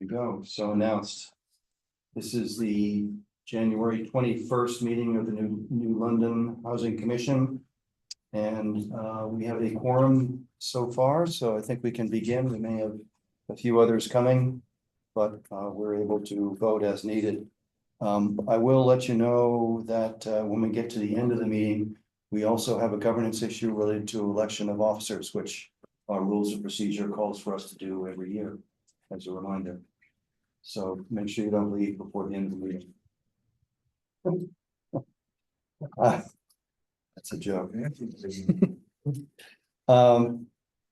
We go. So announced. This is the January 21st meeting of the New London Housing Commission. And we have a quorum so far, so I think we can begin. We may have a few others coming, but we're able to vote as needed. I will let you know that when we get to the end of the meeting, we also have a governance issue related to election of officers, which our rules of procedure calls for us to do every year, as a reminder. So make sure you don't leave before the end of the meeting. That's a joke.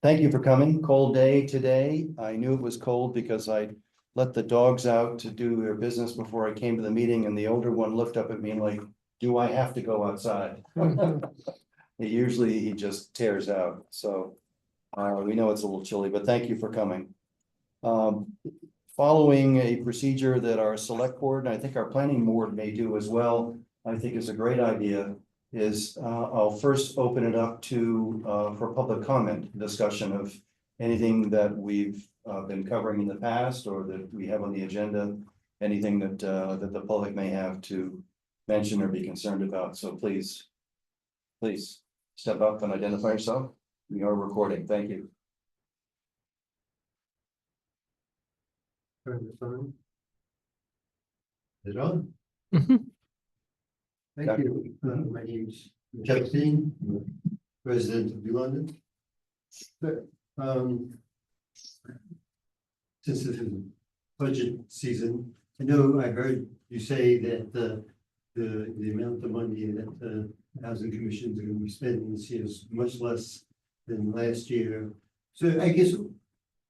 Thank you for coming. Cold day today. I knew it was cold because I let the dogs out to do their business before I came to the meeting, and the older one looked up at me like, do I have to go outside? Usually he just tears out. So we know it's a little chilly, but thank you for coming. Following a procedure that our select board, and I think our planning board may do as well, I think is a great idea, is I'll first open it up to for public comment, discussion of anything that we've been covering in the past or that we have on the agenda, anything that that the public may have to mention or be concerned about. So please step up and identify yourself. We are recording. Thank you. Turn this on. Is it on? Thank you. My name's Justin, resident of New London. But, since this is budget season, I know I heard you say that the amount of money that the housing commissions are going to be spending this year is much less than last year. So I guess,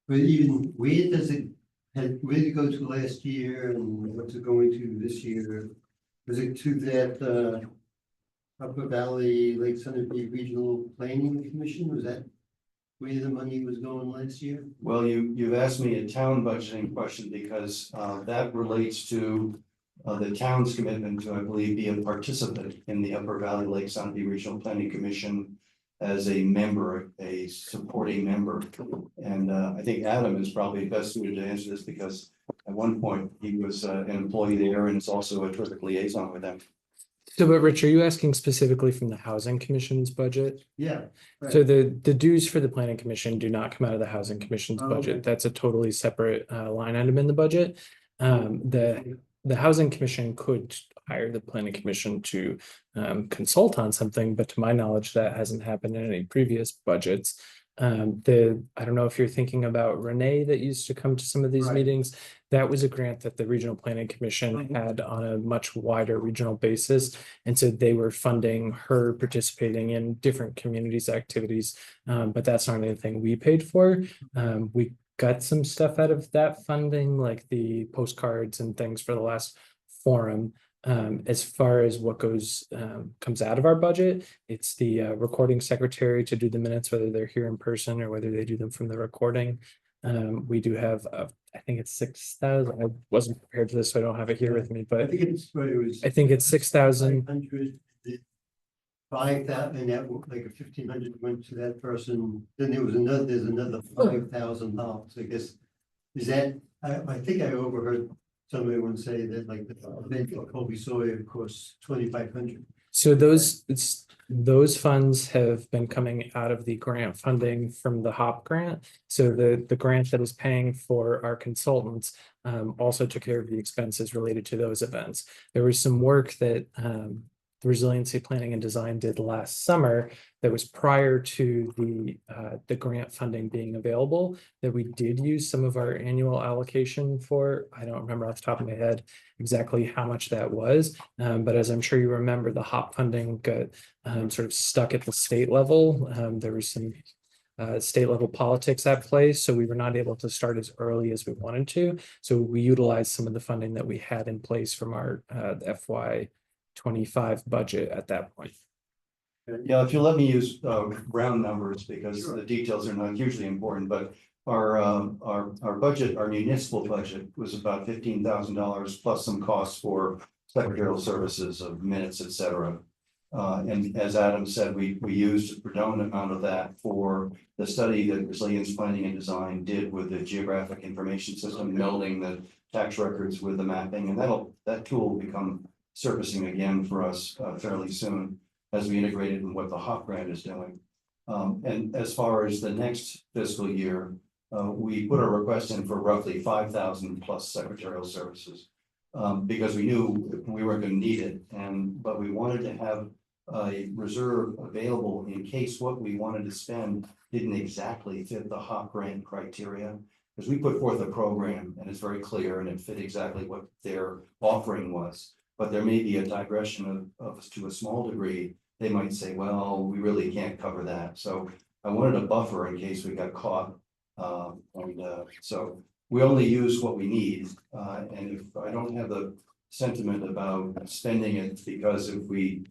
but even where does it go to last year and what's it going to this year? Was it to that Upper Valley Lake Sunapee Regional Planning Commission? Was that where the money was going last year? Well, you've asked me a town budgeting question because that relates to the town's commitment to, I believe, be a participant in the Upper Valley Lake Sunapee Regional Planning Commission as a member, a supporting member. And I think Adam is probably best suited to answer this because at one point he was an employee there and is also a terrific liaison with them. So, but Rich, are you asking specifically from the Housing Commission's budget? Yeah. Right. So the dues for the Planning Commission do not come out of the Housing Commission's budget. Okay. That's a totally separate line item in the budget. The Housing Commission could hire the Planning Commission to consult on something, but to my knowledge, that hasn't happened in any previous budgets. I don't know if you're thinking about Renee that used to come to some of these Right. meetings. That was a grant that the Regional Planning Commission had on a much wider regional basis. And so they were funding her participating in different communities' activities. But that's not anything we paid for. We got some stuff out of that funding, like the postcards and things for the last forum. As far as what comes out of our budget, it's the recording secretary to do the minutes, whether they're here in person or whether they do them from the recording. We do have, I think it's 6,000. I wasn't prepared for this, so I don't have it here with me, but I think it's what it was. I think it's 6,000. 5,000, and that like a 1,500 went to that person. Then there's another $5,000. I guess is that I think I overheard somebody once say that like the event for Colby Sawyer costs 2,500. So those funds have been coming out of the grant funding from the HOP grant. So the grant that is paying for our consultants also took care of the expenses related to those events. There was some work that the Resiliency Planning and Design did last summer that was prior to the grant funding being available, that we did use some of our annual allocation for. I don't remember off the top of my head exactly how much that was, but as I'm sure you remember, the HOP funding got sort of stuck at the state level. There was some state level politics at play, so we were not able to start as early as we wanted to. So we utilized some of the funding that we had in place from our FY25 budget at that point. Yeah, if you let me use round numbers because the details are not hugely important, but our budget, our municipal budget was about $15,000 plus some costs for secretarial services of minutes, etc. And as Adam said, we used a predominant amount of that for the study that Resilience Planning and Design did with the geographic information system, melding the tax records with the mapping, and that tool will become surfacing again for us fairly soon as we integrate it in what the HOP grant is doing. And as far as the next fiscal year, we put a request in for roughly 5,000 plus secretarial services. Because we knew we weren't going to need it, but we wanted to have a reserve available in case what we wanted to spend didn't exactly fit the HOP grant criteria. Because we put forth a program and it's very clear and it fit exactly what their offering was. But there may be a digression of to a small degree. They might say, well, we really can't cover that. So I wanted a buffer in case we got caught. So we only use what we need. And if I don't have the sentiment about spending it, because if we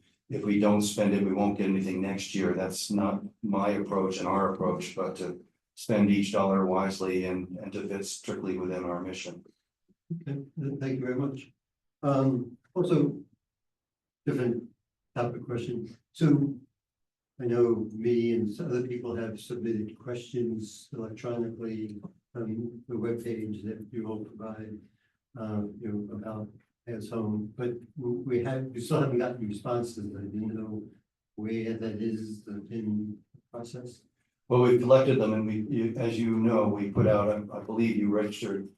don't spend it, we won't get anything next year. That's not my approach and our approach, but to spend each dollar wisely and to fit strictly within our mission. Okay, thank you very much. Also, different topic question. So I know me and some other people have submitted questions electronically on the webpage that you all provide, about as home, but we still haven't gotten responses. I didn't know where that is in the process. Well, we've collected them and as you know, we put out, I believe you registered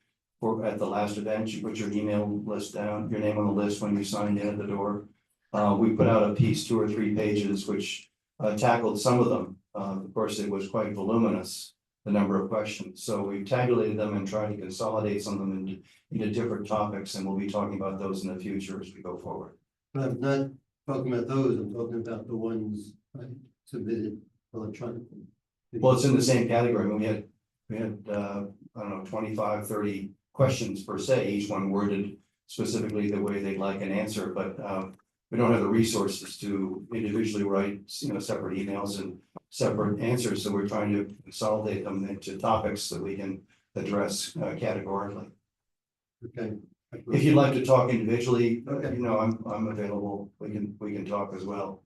at the last event, you put your email list down, your name on the list when you signed in at the door. We put out a piece, 2 or 3 pages, which tackled some of them. Of course, it was quite voluminous, the number of questions. So we tabulated them and tried to consolidate some of them into different topics, and we'll be talking about those in the future as we go forward. But I'm not talking about those, I'm talking about the ones I submitted electronically. Well, it's in the same category. I mean, we had I don't know, 25, 30 questions per se, each one worded specifically the way they'd like an answer, but we don't have the resources to individually write, separate emails and separate answers. So we're trying to consolidate them into topics that we can address categorically. Okay. If you'd like to talk individually, Okay. I'm available. We can talk as well.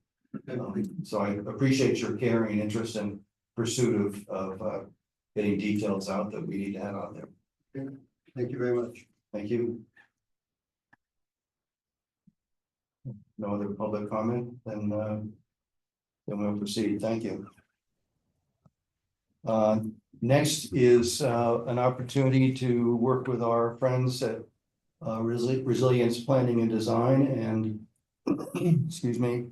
So I appreciate your caring and interest and pursuit of getting details out that we need to have out there. Okay. Thank you very much. Thank you. No other public comment, then we'll proceed. Thank you. Next is an opportunity to work with our friends at Resilience Planning and Design, and excuse me.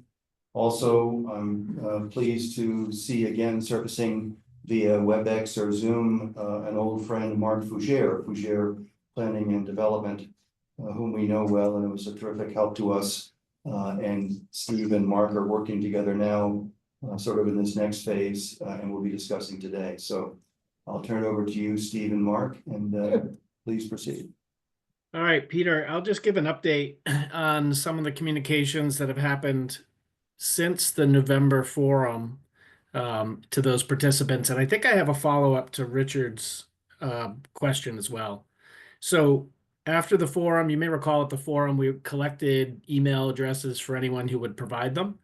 Also, I'm pleased to see again surfacing via WebEx or Zoom an old friend, Mark Fougere Planning and Development, whom we know well, and it was a terrific help to us. And Steve and Mark are working together now, sort of in this next phase, and we'll be discussing today. So I'll turn it over to you, Steve and Mark, and please proceed. All right, Peter, I'll just give an update on some of the communications that have happened since the November forum to those participants. And I think I have a follow-up to Richard's question as well. So after the forum, you may recall at the forum, we collected email addresses for anyone who would provide them.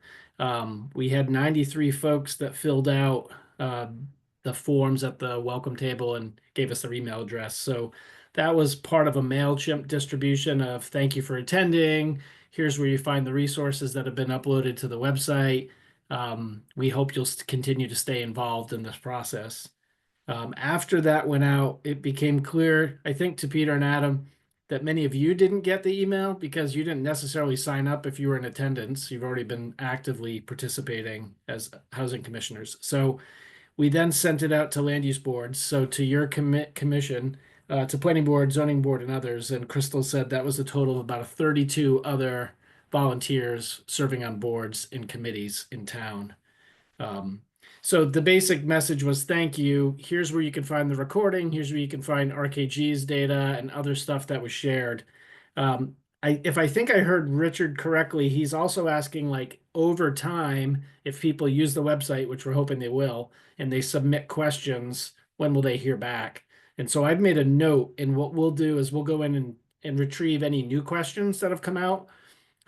We had 93 folks that filled out the forms at the welcome table and gave us their email address. So that was part of a MailChimp distribution of thank you for attending. Here's where you find the resources that have been uploaded to the website. We hope you'll continue to stay involved in this process. After that went out, it became clear, I think, to Peter and Adam, that many of you didn't get the email because you didn't necessarily sign up if you were in attendance. You've already been actively participating as housing commissioners. So we then sent it out to land use boards. So to your commission, to planning board, zoning board, and others. And Crystal said that was a total of about 32 other volunteers serving on boards and committees in town. So the basic message was thank you. Here's where you can find the recording. Here's where you can find RKG's data and other stuff that was shared. If I think I heard Richard correctly, he's also asking, like, over time, if people use the website, which we're hoping they will, and they submit questions, when will they hear back? And so I've made a note, and what we'll do is we'll go in and retrieve any new questions that have come out.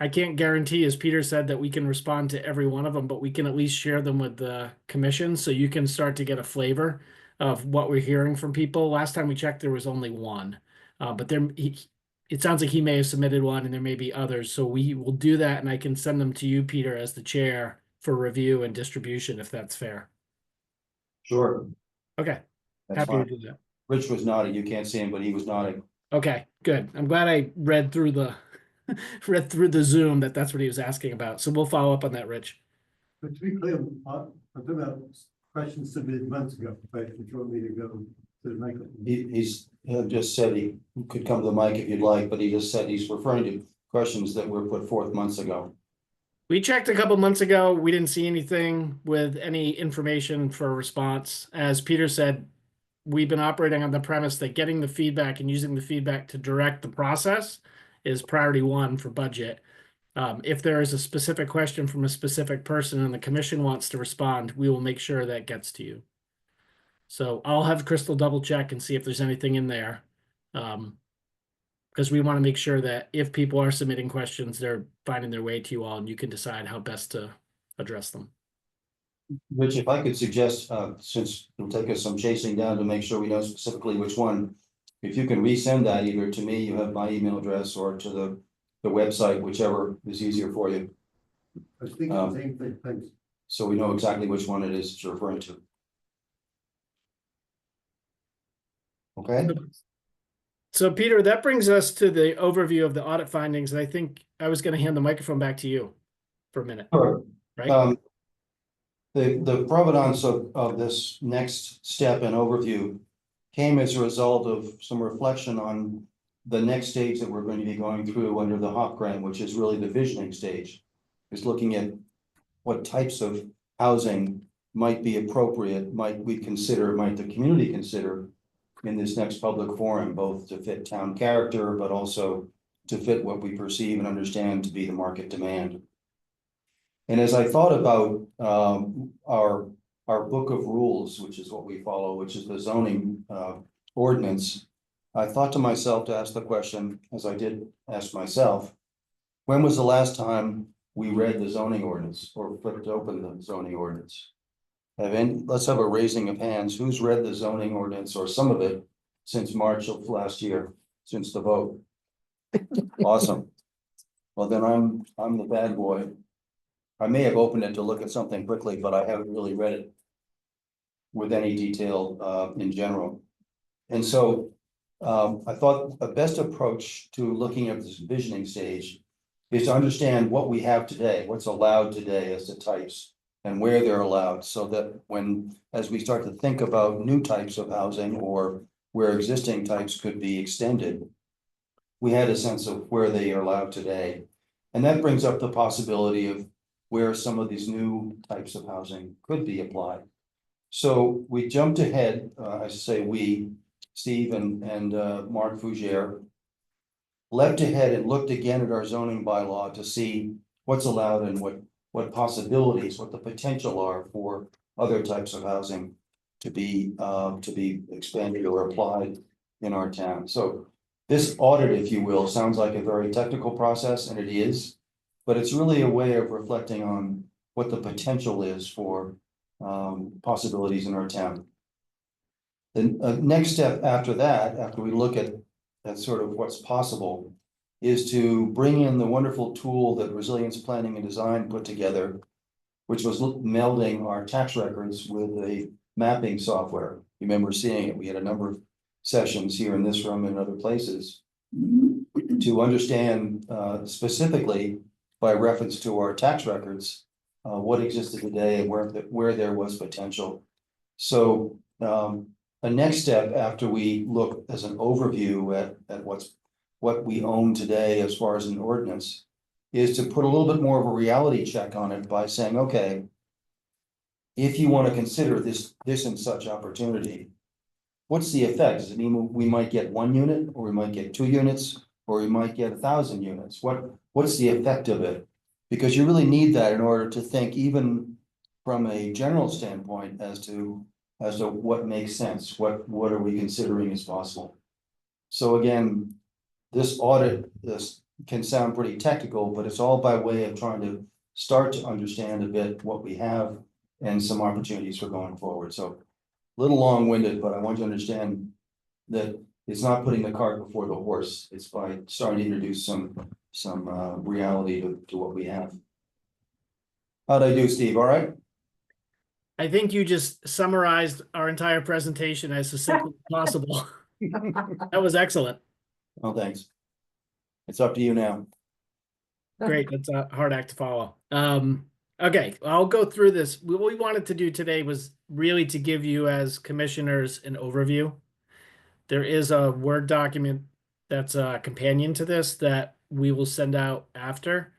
I can't guarantee, as Peter said, that we can respond to every one of them, but we can at least share them with the commission so you can start to get a flavor of what we're hearing from people. Last time we checked, there was only one. But it sounds like he may have submitted one and there may be others. So we will do that and I can send them to you, Peter, as the chair for review and distribution, if that's fair. Sure, Okay, that's happy to fine. do that. Rich was nodding. You can't see him, but he was nodding. Okay, good. I'm glad I read through the read through the Zoom that's what he was asking about. So we'll follow up on that, Rich. But to be clear, I'm talking about questions submitted months ago, but if you want me to go to the microphone. He's just said he could come to the mic if you'd like, but he just said he's referring to questions that were put forth months ago. We checked a couple months ago. We didn't see anything with any information for a response. As Peter said, we've been operating on the premise that getting the feedback and using the feedback to direct the process is priority one for budget. If there is a specific question from a specific person and the commission wants to respond, we will make sure that gets to you. So I'll have Crystal double check and see if there's anything in there. Because we want to make sure that if people are submitting questions, they're finding their way to you all and you can decide how best to address them. Rich, if I could suggest, since it'll take us some chasing down to make sure we know specifically which one, if you can resend that either to me, you have my email address, or to the website, whichever is easier for you. I was thinking the same thing, thanks. So we know exactly which one it is you're referring to. Okay, So Peter, that brings us to the overview of the audit findings. And I think I was going to hand the microphone back to you for a minute, sure. right? The provenance of this next step and overview came as a result of some reflection on the next stage that we're going to be going through under the HOP grant, which is really the visioning stage. Is looking at what types of housing might be appropriate, might the community consider in this next public forum, both to fit town character, but also to fit what we perceive and understand to be the market demand. And as I thought about our book of rules, which is what we follow, which is the zoning ordinance, I thought to myself to ask the question, as I did ask myself, when was the last time we read the zoning ordinance or flipped open the zoning ordinance? Let's have a raising of hands. Who's read the zoning ordinance or some of it since March of last year, since the vote? Awesome. Well, then I'm the bad boy. I may have opened it to look at something quickly, but I haven't really read it with any detail in general. And so I thought the best approach to looking at this visioning stage is to understand what we have today, what's allowed today as the types and where they're allowed, so that as we start to think about new types of housing or where existing types could be extended, we had a sense of where they are allowed today. And that brings up the possibility of where some of these new types of housing could be applied. So we jumped ahead, I say we, Steve and Mark Fougere, leapt ahead and looked again at our zoning bylaw to see what's allowed and what possibilities, what the potential are for other types of housing to be expanded or applied in our town. So this audit, if you will, sounds like a very technical process, and it is, but it's really a way of reflecting on what the potential is for possibilities in our town. The next step after that, after we look at sort of what's possible, is to bring in the wonderful tool that Resilience Planning and Design put together, which was melding our tax records with a mapping software. You remember seeing it. We had a number of sessions here in this room and other places to understand specifically by reference to our tax records what existed today and where there was potential. So the next step after we look as an overview at what we own today as far as an ordinance is to put a little bit more of a reality check on it by saying, okay, if you want to consider this and such opportunity, what's the effect? Does it mean we might get 1 unit, or we might get 2 units, or we might get 1,000 units? What's the effect of it? Because you really need that in order to think, even from a general standpoint, as to what makes sense, what are we considering as possible. So again, this audit, this can sound pretty technical, but it's all by way of trying to start to understand a bit what we have and some opportunities for going forward. So a little long-winded, but I want you to understand that it's not putting the cart before the horse. It's by starting to introduce some reality to what we have. How'd I do, Steve? All right? I think you just summarized our entire presentation as succinctly as possible. That was excellent. Well, thanks. It's up to you now. Great. That's a hard act to follow. Okay, I'll go through this. What we wanted to do today was really to give you as commissioners an overview. There is a Word document that's a companion to this that we will send out after.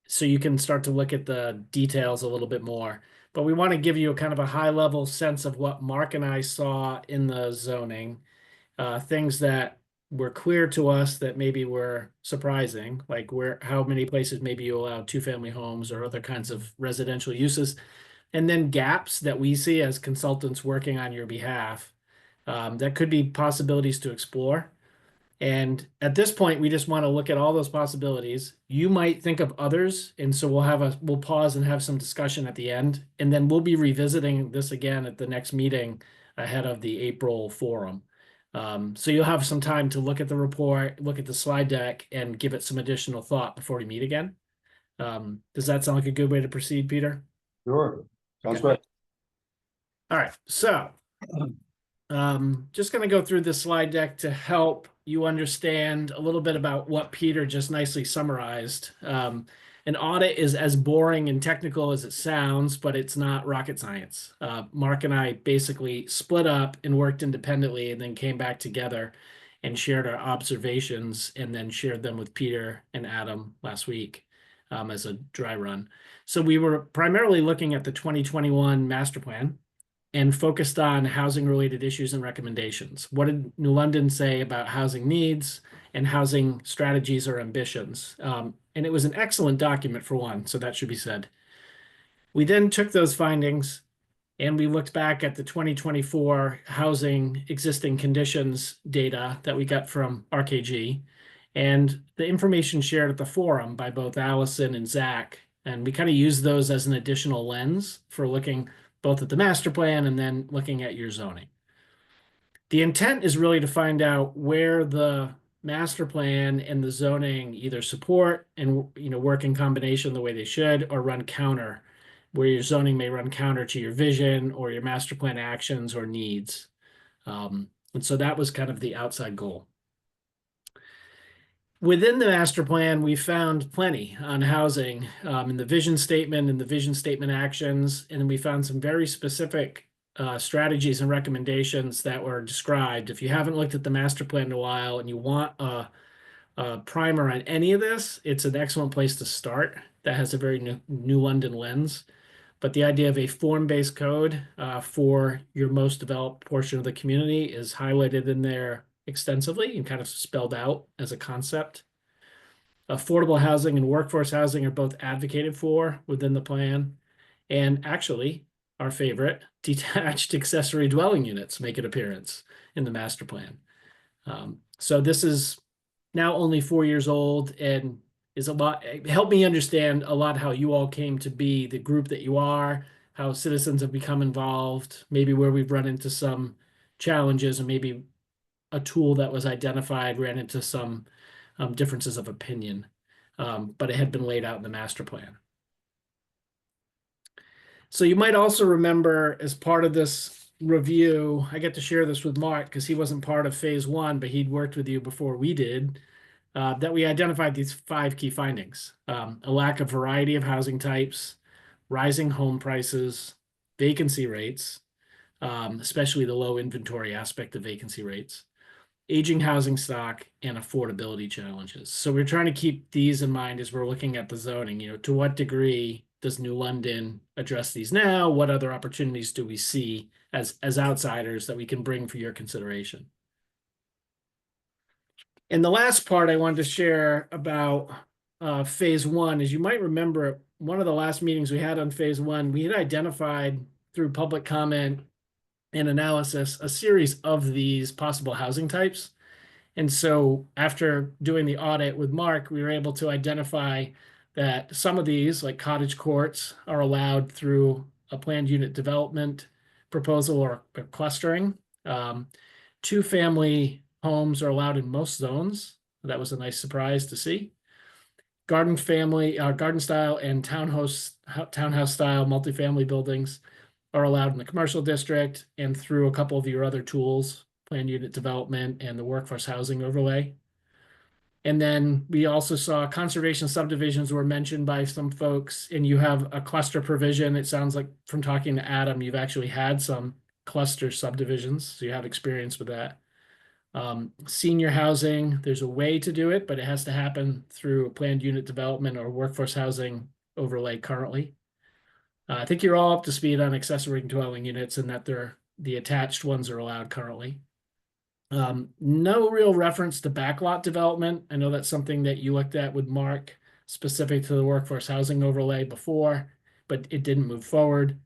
So you can start to look at the details a little bit more. But we want to give you a kind of a high level sense of what Mark and I saw in the zoning, things that were clear to us that maybe were surprising, like how many places maybe you allow 2-family homes or other kinds of residential uses, and then gaps that we see as consultants working on your behalf, that could be possibilities to explore. And at this point, we just want to look at all those possibilities. You might think of others, and so we'll pause and have some discussion at the end, and then we'll be revisiting this again at the next meeting ahead of the April forum. So you'll have some time to look at the report, look at the slide deck, and give it some additional thought before we meet again. Does that sound like a good way to proceed, Peter? Sure. Sounds Okay. great. All right, so just going to go through the slide deck to help you understand a little bit about what Peter just nicely summarized. An audit is as boring and technical as it sounds, but it's not rocket science. Mark and I basically split up and worked independently and then came back together and shared our observations and then shared them with Peter and Adam last week as a dry run. So we were primarily looking at the 2021 master plan and focused on housing-related issues and recommendations. What did New London say about housing needs and housing strategies or ambitions? And it was an excellent document for one, so that should be said. We then took those findings and we looked back at the 2024 housing existing conditions data that we got from RKG and the information shared at the forum by both Allison and Zach. And we kind of used those as an additional lens for looking both at the master plan and then looking at your zoning. The intent is really to find out where the master plan and the zoning either support and work in combination the way they should or run counter, where your zoning may run counter to your vision or your master plan actions or needs. And so that was kind of the outside goal. Within the master plan, we found plenty on housing in the vision statement and the vision statement actions, and we found some very specific strategies and recommendations that were described. If you haven't looked at the master plan in a while and you want a primer on any of this, it's an excellent place to start. That has a very New London lens. But the idea of a form-based code for your most developed portion of the community is highlighted in there extensively and kind of spelled out as a concept. Affordable housing and workforce housing are both advocated for within the plan. And actually, our favorite, detached accessory dwelling units make an appearance in the master plan. So this is now only 4 years old and is a lot, helped me understand a lot how you all came to be the group that you are, how citizens have become involved, maybe where we've run into some challenges and maybe a tool that was identified ran into some differences of opinion, but it had been laid out in the master plan. So you might also remember as part of this review, I get to share this with Mark because he wasn't part of phase one, but he'd worked with you before we did, that we identified these 5 key findings: a lack of variety of housing types, rising home prices, vacancy rates, especially the low inventory aspect of vacancy rates, aging housing stock, and affordability challenges. So we're trying to keep these in mind as we're looking at the zoning. To what degree does New London address these now? What other opportunities do we see as outsiders that we can bring for your consideration? And the last part I wanted to share about phase one is, you might remember one of the last meetings we had on phase one, we had identified through public comment and analysis a series of these possible housing types. And so after doing the audit with Mark, we were able to identify that some of these, like cottage courts, are allowed through a planned unit development proposal or clustering. Two-family homes are allowed in most zones. That was a nice surprise to see. Garden style and townhouse style multifamily buildings are allowed in the commercial district and through a couple of your other tools, planned unit development and the workforce housing overlay. And then we also saw conservation subdivisions were mentioned by some folks, and you have a cluster provision. It sounds like from talking to Adam, you've actually had some cluster subdivisions, so you have experience with that. Senior housing, there's a way to do it, but it has to happen through planned unit development or workforce housing overlay currently. I think you're all up to speed on accessory dwelling units and that the attached ones are allowed currently. No real reference to backlot development. I know that's something that you looked at with Mark specific to the workforce housing overlay before, but it didn't move forward.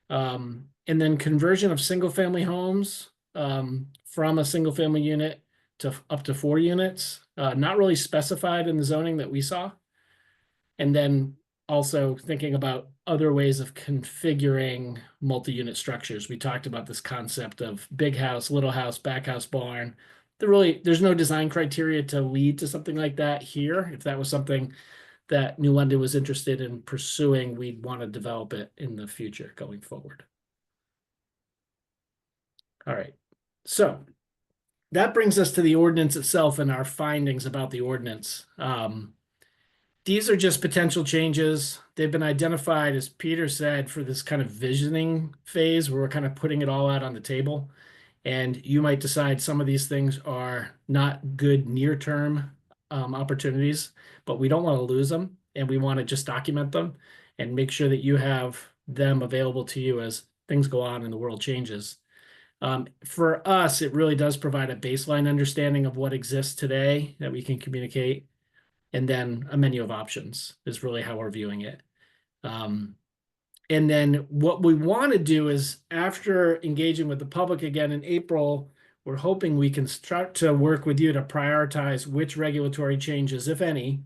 And then conversion of single family homes from a single family unit to up to 4 units, not really specified in the zoning that we saw. And then also thinking about other ways of configuring multi-unit structures. We talked about this concept of big house, little house, back house, barn. There's no design criteria to lead to something like that here. If that was something that New London was interested in pursuing, we'd want to develop it in the future going forward. All right, so that brings us to the ordinance itself and our findings about the ordinance. These are just potential changes. They've been identified, as Peter said, for this kind of visioning phase where we're kind of putting it all out on the table. And you might decide some of these things are not good near-term opportunities, but we don't want to lose them. And we want to just document them and make sure that you have them available to you as things go on and the world changes. For us, it really does provide a baseline understanding of what exists today that we can communicate. And then a menu of options is really how we're viewing it. And then what we want to do is, after engaging with the public again in April, we're hoping we can start to work with you to prioritize which regulatory changes, if any,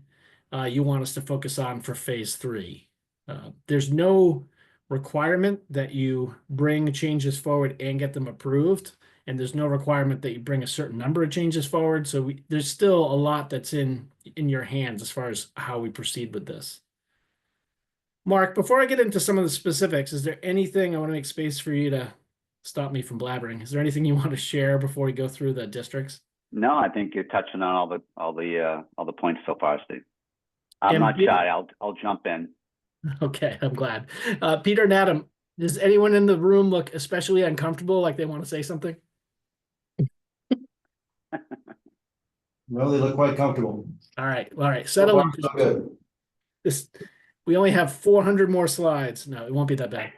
you want us to focus on for phase 3. There's no requirement that you bring changes forward and get them approved. And there's no requirement that you bring a certain number of changes forward. So there's still a lot that's in your hands as far as how we proceed with this. Mark, before I get into some of the specifics, is there anything I want to make space for you to stop me from blabbering? Is there anything you want to share before we go through the districts? No, I think you're touching on all the points so far, Steve. I'm And not Peter- shy. I'll jump in. Okay, I'm glad. Peter and Adam, does anyone in the room look especially uncomfortable, like they want to say something? No, they look quite comfortable. All right. Settle in. So good. We only have 400 more slides. No, it won't be that bad.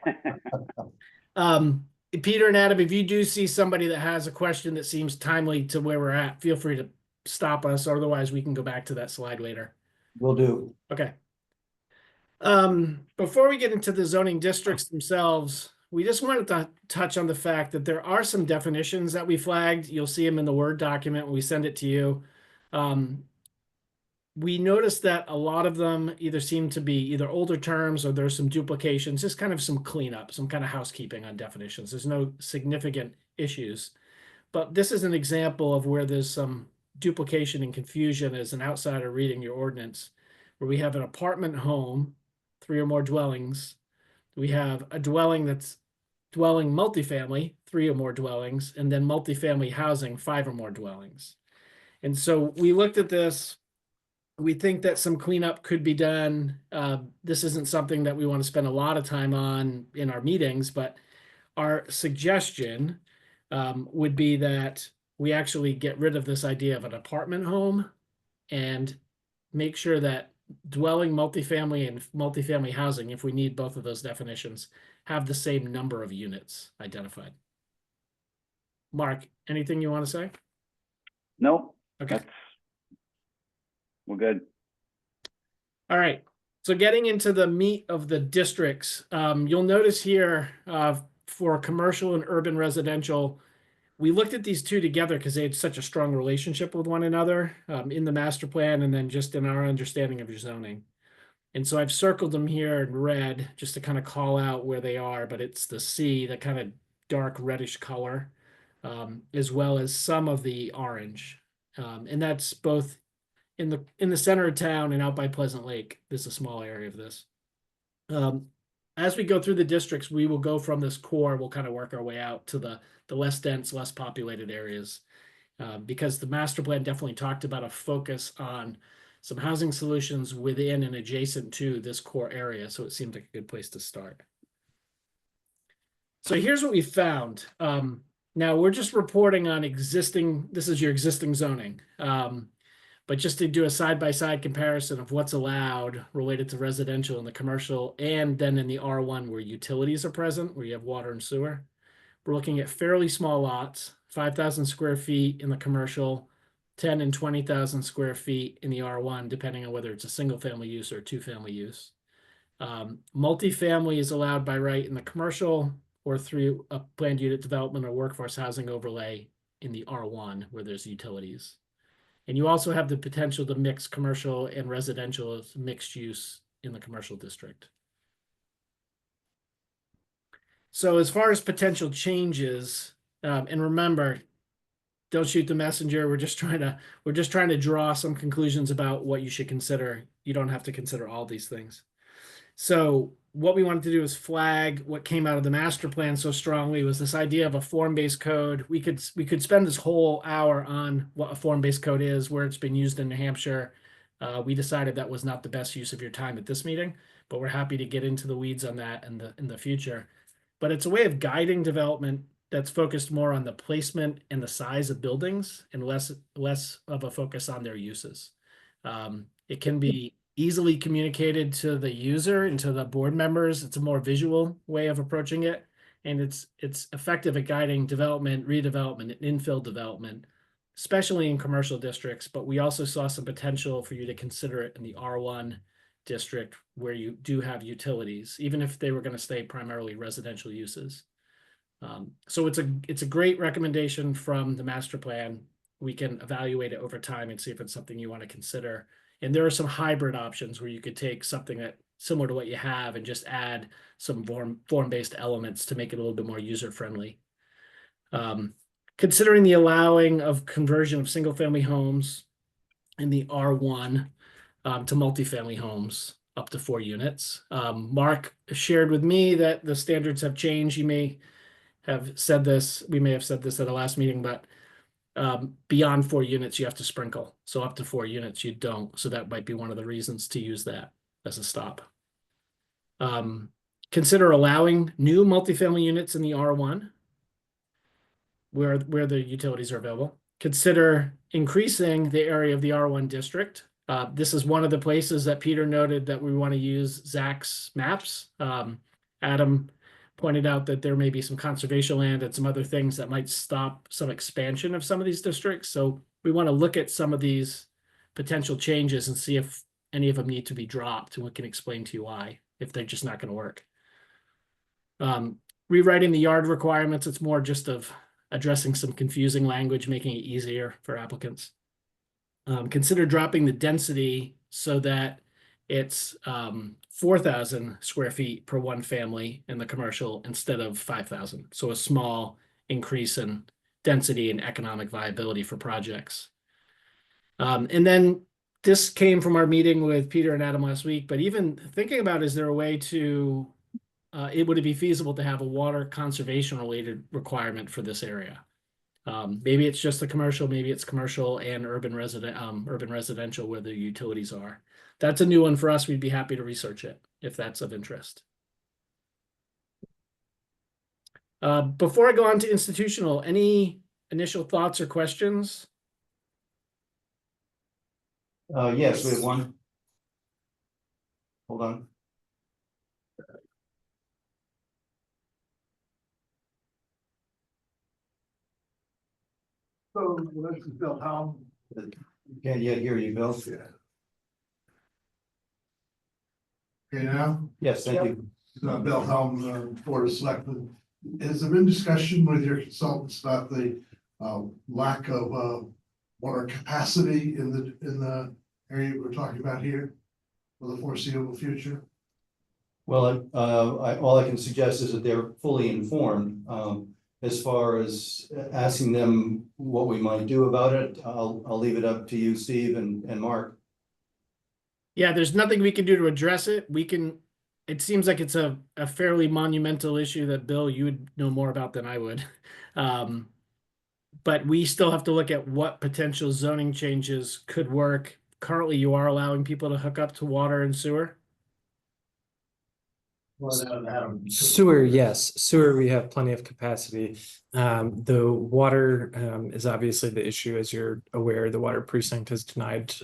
Peter and Adam, if you do see somebody that has a question that seems timely to where we're at, feel free to stop us. Otherwise, we can go back to that slide later. Will do. Okay. Before we get into the zoning districts themselves, we just wanted to touch on the fact that there are some definitions that we flagged. You'll see them in the Word document when we send it to you. We noticed that a lot of them either seem to be either older terms or there's some duplications, just kind of some cleanup, some kind of housekeeping on definitions. There's no significant issues. But this is an example of where there's some duplication and confusion as an outsider reading your ordinance, where we have an apartment home, 3 or more dwellings. We have a dwelling that's dwelling multifamily, 3 or more dwellings, and then multifamily housing, 5 or more dwellings. And so we looked at this. We think that some cleanup could be done. This isn't something that we want to spend a lot of time on in our meetings, but our suggestion would be that we actually get rid of this idea of an apartment home and make sure that dwelling, multifamily, and multifamily housing, if we need both of those definitions, have the same number of units identified. Mark, anything you want to say? Nope. Okay. We're good. All right. So getting into the meat of the districts, you'll notice here for commercial and urban residential, we looked at these two together because they had such a strong relationship with one another in the master plan and then just in our understanding of your zoning. And so I've circled them here in red just to kind of call out where they are, but it's the C, the kind of dark reddish color, as well as some of the orange. And that's both in the center of town and out by Pleasant Lake. There's a small area of this. As we go through the districts, we will go from this core, we'll kind of work our way out to the less dense, less populated areas. Because the master plan definitely talked about a focus on some housing solutions within and adjacent to this core area. So it seemed like a good place to start. So here's what we found. Now we're just reporting on existing, this is your existing zoning. But just to do a side-by-side comparison of what's allowed related to residential and the commercial, and then in the R1 where utilities are present, where you have water and sewer. We're looking at fairly small lots, 5,000 square feet in the commercial, 10 and 20,000 square feet in the R1, depending on whether it's a single family use or a two-family use. Multifamily is allowed by right in the commercial or through a planned unit development or workforce housing overlay in the R1 where there's utilities. And you also have the potential to mix commercial and residential as mixed use in the commercial district. So as far as potential changes, and remember, don't shoot the messenger. We're just trying to draw some conclusions about what you should consider. You don't have to consider all these things. So what we wanted to do is flag what came out of the master plan so strongly was this idea of a form-based code. We could spend this whole hour on what a form-based code is, where it's been used in New Hampshire. We decided that was not the best use of your time at this meeting, but we're happy to get into the weeds on that in the future. But it's a way of guiding development that's focused more on the placement and the size of buildings and less of a focus on their uses. It can be easily communicated to the user and to the board members. It's a more visual way of approaching it. And it's effective at guiding development, redevelopment, and infill development, especially in commercial districts. But we also saw some potential for you to consider it in the R1 district where you do have utilities, even if they were going to stay primarily residential uses. So it's a great recommendation from the master plan. We can evaluate it over time and see if it's something you want to consider. And there are some hybrid options where you could take something that similar to what you have and just add some form-based elements to make it a little bit more user-friendly. Considering the allowing of conversion of single-family homes in the R1 to multifamily homes up to 4 units. Mark shared with me that the standards have changed. You may have said this, we may have said this at the last meeting, but beyond 4 units, you have to sprinkle. So up to 4 units, you don't. So that might be one of the reasons to use that as a stop. Consider allowing new multifamily units in the R1 where the utilities are available. Consider increasing the area of the R1 district. This is one of the places that Peter noted that we want to use Zach's maps. Adam pointed out that there may be some conservation land and some other things that might stop some expansion of some of these districts. So we want to look at some of these potential changes and see if any of them need to be dropped, and we can explain to you why, if they're just not going to work. Rewriting the yard requirements, it's more just of addressing some confusing language, making it easier for applicants. Consider dropping the density so that it's 4,000 square feet per one family in the commercial instead of 5,000. So a small increase in density and economic viability for projects. And then this came from our meeting with Peter and Adam last week, but even thinking about, is there a way to, would it be feasible to have a water conservation related requirement for this area? Maybe it's just the commercial, maybe it's commercial and urban residential where the utilities are. That's a new one for us. We'd be happy to research it if that's of interest. Before I go on to institutional, any initial thoughts or questions? Yes, we have one. Hold on. So this is Bill Howell. Can't yet hear you, Bill. Okay, now, Yes, thank you. Bill Helm, Board of Selectmen. Has there been discussion with your consultants about the lack of, water capacity in the area we're talking about here for the foreseeable future? Well, all I can suggest is that they're fully informed. As far as asking them what we might do about it, I'll leave it up to you, Steve and Mark. Yeah, there's nothing we can do to address it. It seems like it's a fairly monumental issue that, Bill, you would know more about than I would. But we still have to look at what potential zoning changes could work. Currently, you are allowing people to hook up to water and sewer. Sewer, yes. Sewer, we have plenty of capacity. The water is obviously the issue, as you're aware. The water precinct has denied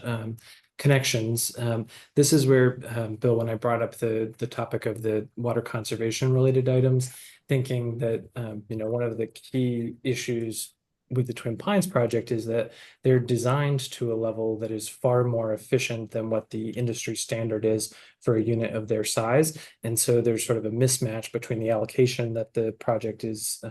connections. This is where, Bill, when I brought up the topic of the water conservation related items, thinking that one of the key issues with the Twin Pines project is that they're designed to a level that is far more efficient than what the industry standard is for a unit of their size. And so there's sort of a mismatch between the allocation that the project is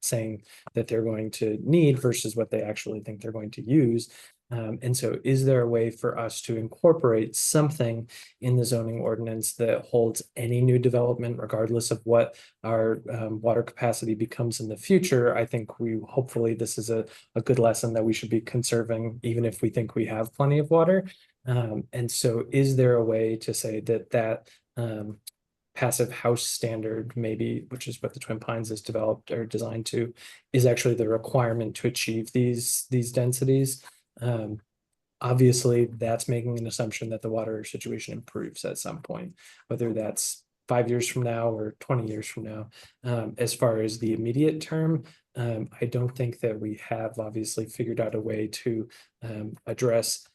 saying that they're going to need versus what they actually think they're going to use. And so is there a way for us to incorporate something in the zoning ordinance that holds any new development, regardless of what our water capacity becomes in the future? I think hopefully this is a good lesson that we should be conserving, even if we think we have plenty of water. And so is there a way to say that passive house standard, maybe, which is what the Twin Pines is developed or designed to, is actually the requirement to achieve these densities? Obviously, that's making an assumption that the water situation improves at some point, whether that's 5 years from now or 20 years from now. As far as the immediate term, I don't think that we have obviously figured out a way to address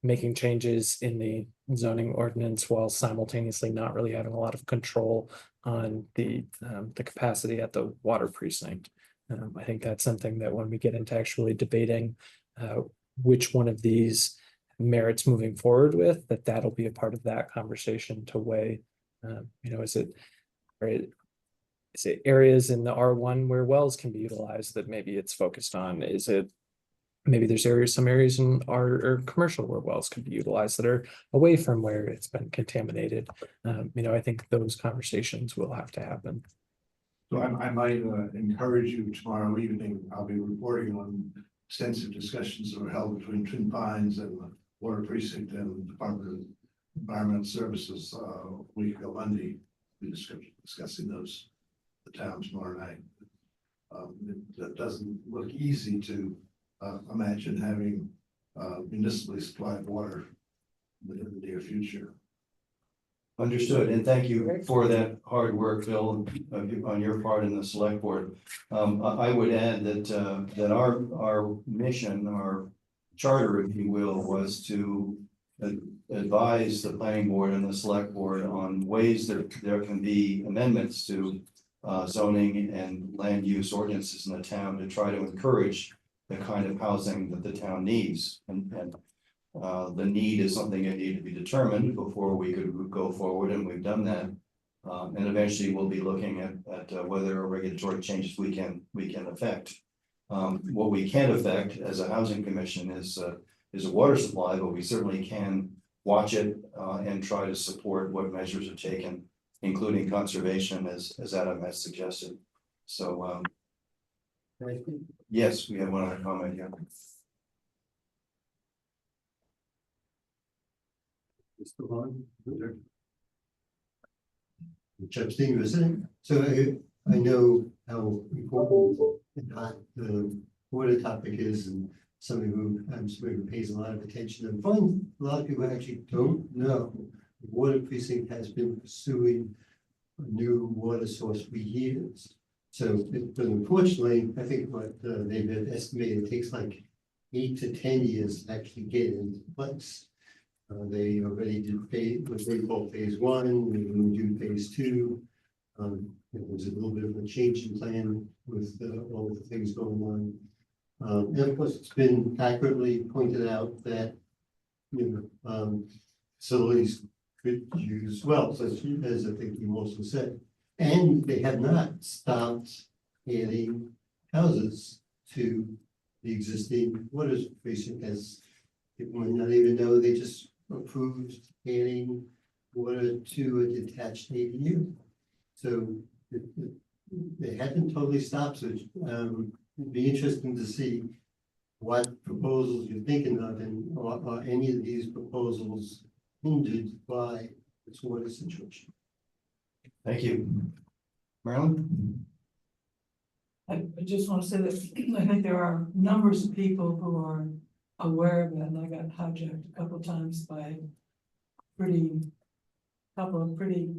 making changes in the zoning ordinance while simultaneously not really having a lot of control on the capacity at the water precinct. I think that's something that when we get into actually debating which one of these merits moving forward with, that'll be a part of that conversation to weigh, is it areas in the R1 where wells can be utilized that maybe it's focused on? Is it maybe there's some areas in our commercial where wells can be utilized that are away from where it's been contaminated? I think those conversations will have to happen. So I might encourage you tomorrow evening. I'll be reporting on extensive discussions that were held between Twin Pines and the Water Precinct and the Department of Environmental Services a week ago Monday. We'll be discussing those the town tomorrow night. It doesn't look easy to imagine having municipally supplied water in the near future. Understood, and thank you for that hard work, Phil, on your part in the select board. I would add that our mission, our charter, if you will, was to advise the planning board and the select board on ways that there can be amendments to zoning and land use ordinances in the town to try to encourage the kind of housing that the town needs. And the need is something that needed to be determined before we could go forward, and we've done that. And eventually we'll be looking at whether regulatory changes we can affect. What we can't affect as a housing commission is a water supply, but we certainly can watch it and try to support what measures are taken, including conservation, as Adam has suggested. So yes, we have one other comment here. Which I'm staying listening. So I know how important and hot the water topic is, and something who pays a lot of attention, and find a lot of people actually don't know. The Water Precinct has been pursuing a new water source for years. So, but unfortunately, I think what they've estimated, it takes like 8 to 10 years to actually get it into place. They already did what they call phase 1, we're going to do phase 2. There was a little bit of a change in plan with all the things going on. And of course, it's been accurately pointed out that facilities could use wells, as I think you also said. And they have not stopped adding houses to the existing water precinct as people might not even know they just approved adding water to a detached ADU. So they hadn't totally stopped, so it'd be interesting to see what proposals you're thinking of, and are any of these proposals hindered by this water situation? Thank you. Marilyn? I just want to say that I think there are numbers of people who are aware of it, and I got hijacked a couple of times by couple of pretty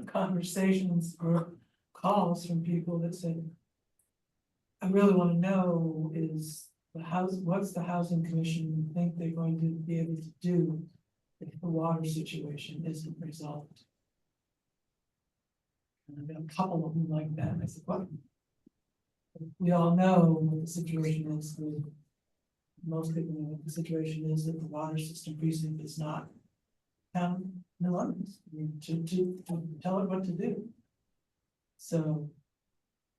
conversations or calls from people that said, I really want to know is what's the housing commission think they're going to be able to do if the water situation isn't resolved? And I've got a couple of them like that. I said, well, we all know what the situation is. Most people know what the situation is, that the water system precinct is not town in London, to tell it what to do. So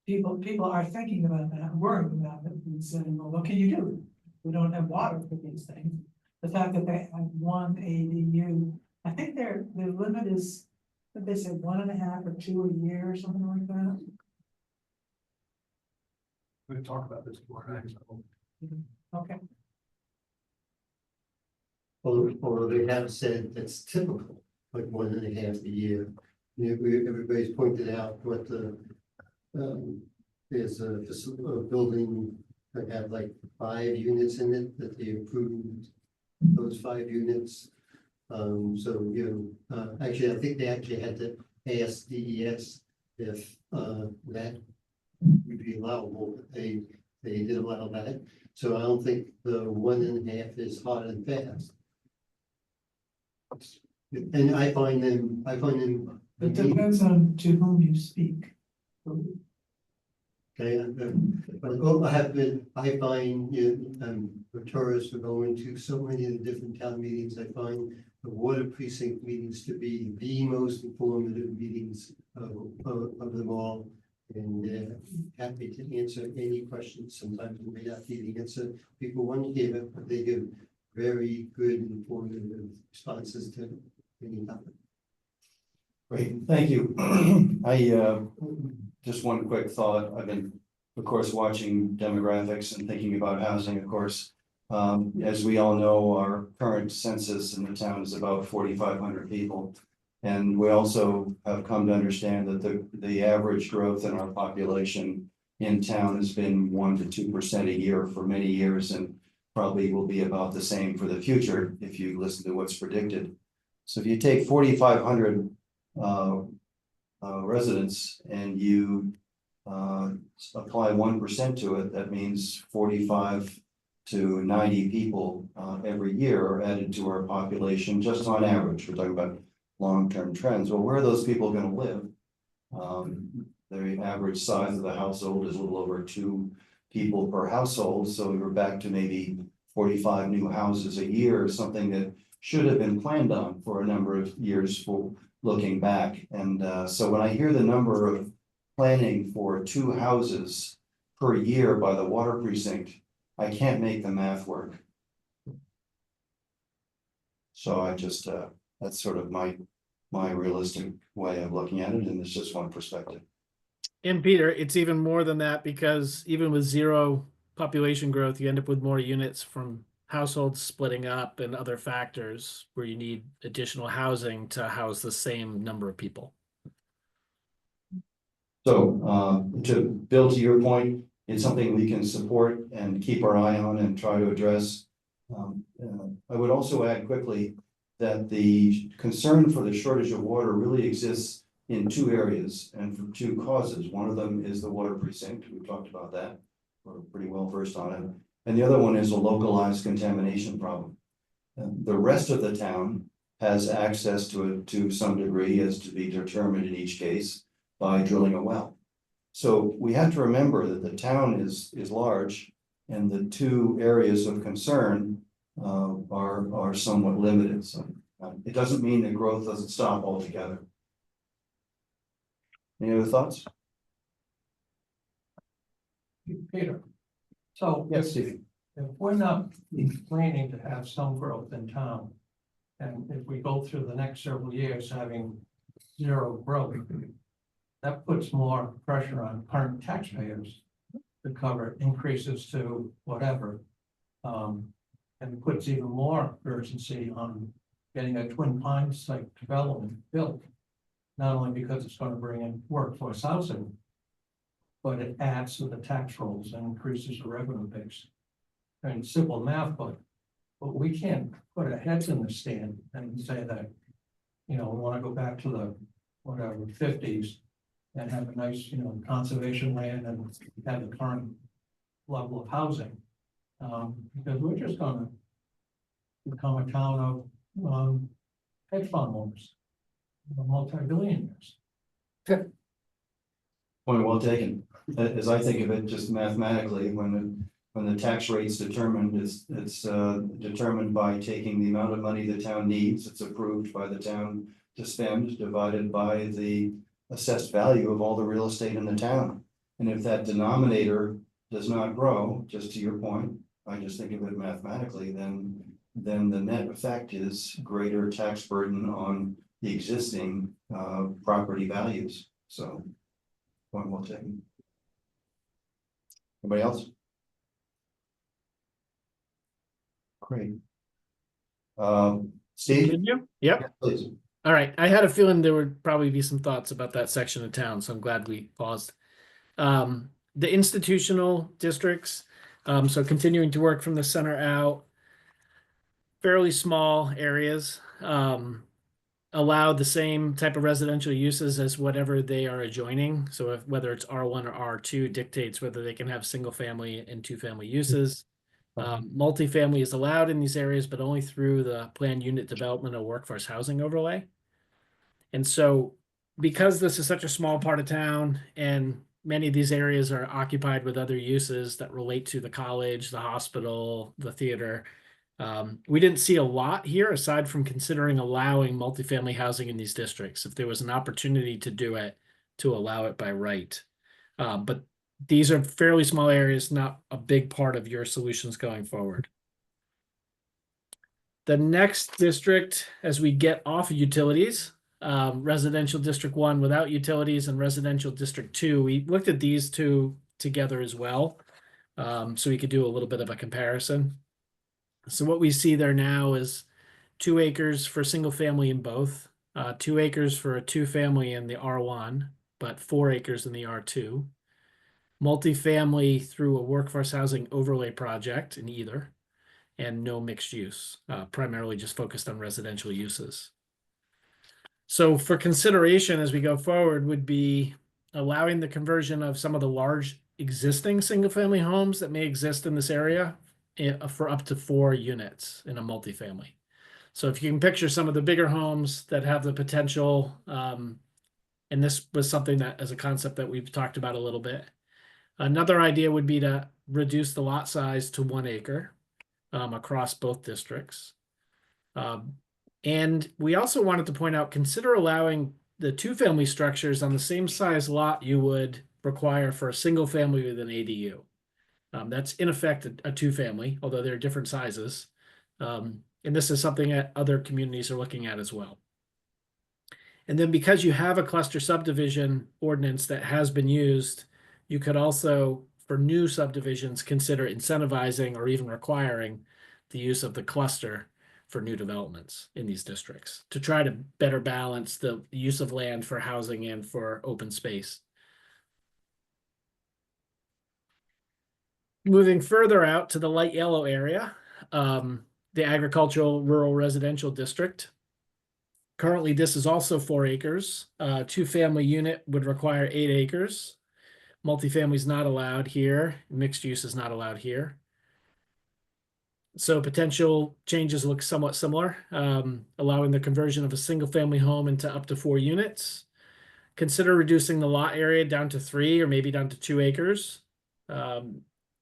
people are thinking about that, worrying about it, and saying, well, what can you do? We don't have water for these things. The fact that they have one ADU, I think their limit is, what they say, 1.5 or 2 a year or something like that. We'll talk about this more next. Okay. Or they have said that's typical, like 1.5 a year. Everybody's pointed out what there's a building that had like 5 units in it that they approved those 5 units. Actually, I think they actually had to ask DES if that would be allowable, but they did allow that. So I don't think the 1.5 is hard and fast. And I find them. It depends on to whom you speak. Okay, I find, for tourists who go into so many of the different town meetings, I find the water precinct meetings to be the most informative meetings of them all. And happy to answer any questions. Sometimes we may not be the answer people want to hear, but they give very good informative responses to any topic. Great, thank you. Just one quick thought. I've been, of course, watching demographics and thinking about housing, of course. As we all know, our current census in the town is about 4,500 people. And we also have come to understand that the average growth in our population in town has been 1 to 2% a year for many years, and probably will be about the same for the future if you listen to what's predicted. So if you take 4,500 residents and you apply 1% to it, that means 45 to 90 people every year are added to our population, just on average. We're talking about long-term trends. Well, where are those people going to live? The average size of the household is a little over 2 people per household, so we're back to maybe 45 new houses a year, something that should have been planned on for a number of years for looking back. And so when I hear the number of planning for 2 houses per year by the water precinct, I can't make the math work. So I just that's sort of my realistic way of looking at it, and it's just one perspective. And Peter, it's even more than that, because even with 0 population growth, you end up with more units from households splitting up and other factors where you need additional housing to house the same number of people. So to build to your point, it's something we can support and keep our eye on and try to address. I would also add quickly that the concern for the shortage of water really exists in 2 areas and for 2 causes. One of them is the water precinct. We've talked about that. We're pretty well versed on it. And the other one is a localized contamination problem. The rest of the town has access to it to some degree, as to be determined in each case by drilling a well. So we have to remember that the town is large, and the 2 areas of concern are somewhat limited. So it doesn't mean that growth doesn't stop altogether. Any other thoughts? Peter. So Yes, Steve. if we're not planning to have some growth in town, and if we go through the next several years having zero growth, that puts more pressure on current taxpayers to cover increases to whatever. And puts even more urgency on getting a Twin Pines type development built. Not only because it's gonna bring in workforce housing, but it adds to the tax rolls and increases the revenue base. And simple math, but we can't put our heads in the stand and say that, we wanna go back to the, whatever, fifties and have a nice, conservation land and have the current level of housing. Because we're just gonna become a town of, hedge fund owners, multi-billionaires. Point well taken. As I think of it, just mathematically, when the tax rate's determined, it's determined by taking the amount of money the town needs, it's approved by the town to spend, divided by the assessed value of all the real estate in the town. And if that denominator does not grow, just to your point, I just think of it mathematically, then the net effect is greater tax burden on the existing property values. So, point well taken. Anybody else? Great. Steve, Continue? Yep. please. All right. I had a feeling there would probably be some thoughts about that section of town, so I'm glad we paused. The institutional districts, so continuing to work from the center out, fairly small areas, allow the same type of residential uses as whatever they are adjoining. So whether it's R1 or R2 dictates whether they can have single family and two family uses. Multifamily is allowed in these areas, but only through the planned unit development or workforce housing overlay. And so because this is such a small part of town and many of these areas are occupied with other uses that relate to the college, the hospital, the theater, we didn't see a lot here aside from considering allowing multifamily housing in these districts if there was an opportunity to do it, to allow it by right. But these are fairly small areas, not a big part of your solutions going forward. The next district, as we get off of utilities, residential district 1 without utilities and residential district 2, we looked at these two together as well. So we could do a little bit of a comparison. So what we see there now is 2 acres for single family in both, 2 acres for a 2-family in the R1, but 4 acres in the R2. Multifamily through a workforce housing overlay project in either, and no mixed use, primarily just focused on residential uses. So for consideration as we go forward would be allowing the conversion of some of the large existing single family homes that may exist in this area for up to 4 units in a multifamily. So if you can picture some of the bigger homes that have the potential, and this was something that as a concept that we've talked about a little bit. Another idea would be to reduce the lot size to 1 acre across both districts. And we also wanted to point out, consider allowing the 2-family structures on the same size lot you would require for a single family with an ADU. That's in effect a 2-family, although they're different sizes. And this is something that other communities are looking at as well. And then because you have a cluster subdivision ordinance that has been used, you could also, for new subdivisions, consider incentivizing or even requiring the use of the cluster for new developments in these districts to try to better balance the use of land for housing and for open space. Moving further out to the light yellow area, the agricultural rural residential district. Currently, this is also 4 acres. 2-family unit would require 8 acres. Multifamily is not allowed here. Mixed use is not allowed here. So potential changes look somewhat similar, allowing the conversion of a single family home into up to 4 units. Consider reducing the lot area down to 3 or maybe down to 2 acres.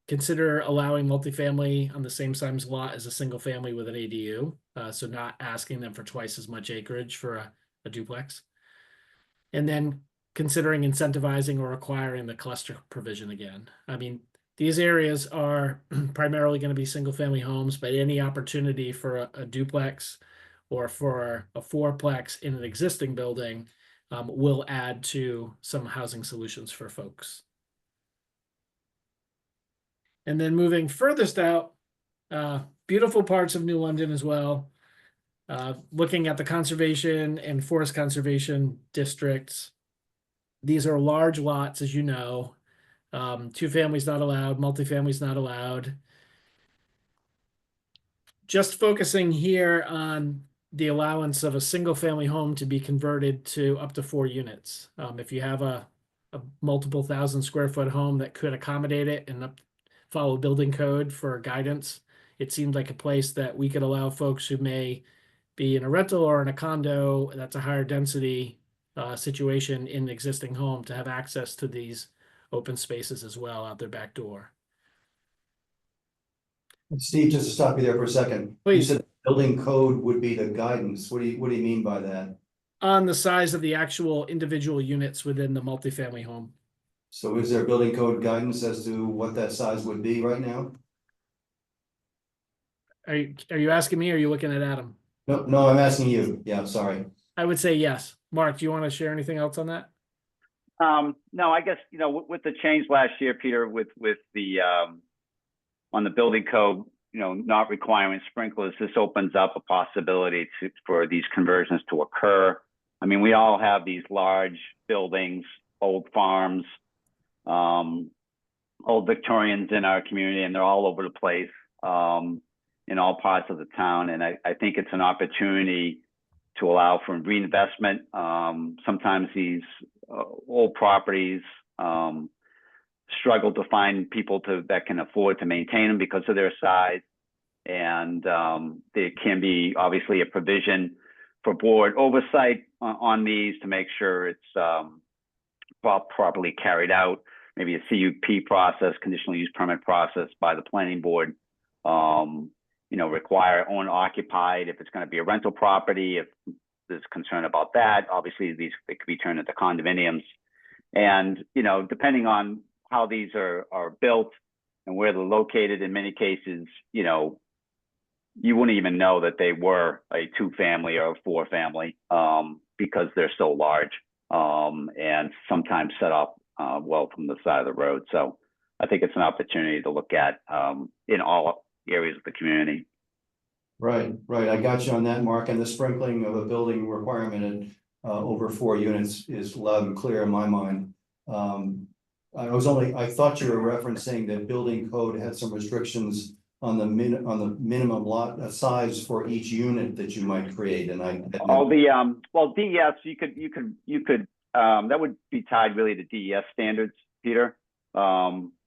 Consider allowing multifamily on the same size lot as a single family with an ADU. So not asking them for twice as much acreage for a duplex. And then considering incentivizing or requiring the cluster provision again. I mean, These areas are primarily going to be single-family homes, but any opportunity for a duplex or for a fourplex in an existing building will add to some housing solutions for folks. And then moving furthest out, beautiful parts of New London as well. Looking at the conservation and forest conservation districts. These are large lots, as you know. Two families not allowed, multifamilies not allowed. Just focusing here on the allowance of a single family home to be converted to up to 4 units. If you have a multiple 1,000 square foot home that could accommodate it and follow building code for guidance, it seemed like a place that we could allow folks who may be in a rental or in a condo that's a higher density situation in an existing home to have access to these open spaces as well out their back door. Steve, just to stop you there for a second. Please. You said building code would be the guidance. What do you mean by that? On the size of the actual individual units within the multifamily home. So is there building code guidance as to what that size would be right now? Are you asking me or are you looking at Adam? No, I'm asking you. Yeah, sorry. I would say yes. Mark, do you want to share anything else on that? No, I guess, with the change last year, Peter, with the, on the building code, not requiring sprinklers, this opens up a possibility for these conversions to occur. I mean, we all have these large buildings, old farms, old Victorians in our community, and they're all over the place, in all parts of the town. And I think it's an opportunity to allow for reinvestment. Sometimes these old properties struggle to find people that can afford to maintain them because of their size. And there can be obviously a provision for board oversight on these to make sure it's properly carried out. Maybe a CUP process, conditional use permit process by the planning board. Require owner occupied if it's going to be a rental property. If there's concern about that, obviously they could be turned into condominiums. And depending on how these are built and where they're located, in many cases, you wouldn't even know that they were a 2-family or a 4-family because they're so large and sometimes set up well from the side of the road. So I think it's an opportunity to look at in all areas of the community. Right. I got you on that, Mark. And the sprinkling of a building requirement at over 4 units is loud and clear in my mind. I thought you were referencing that building code had some restrictions on the minimum lot size for each unit that you might create. And DES, you could that would be tied really to DES standards, Peter.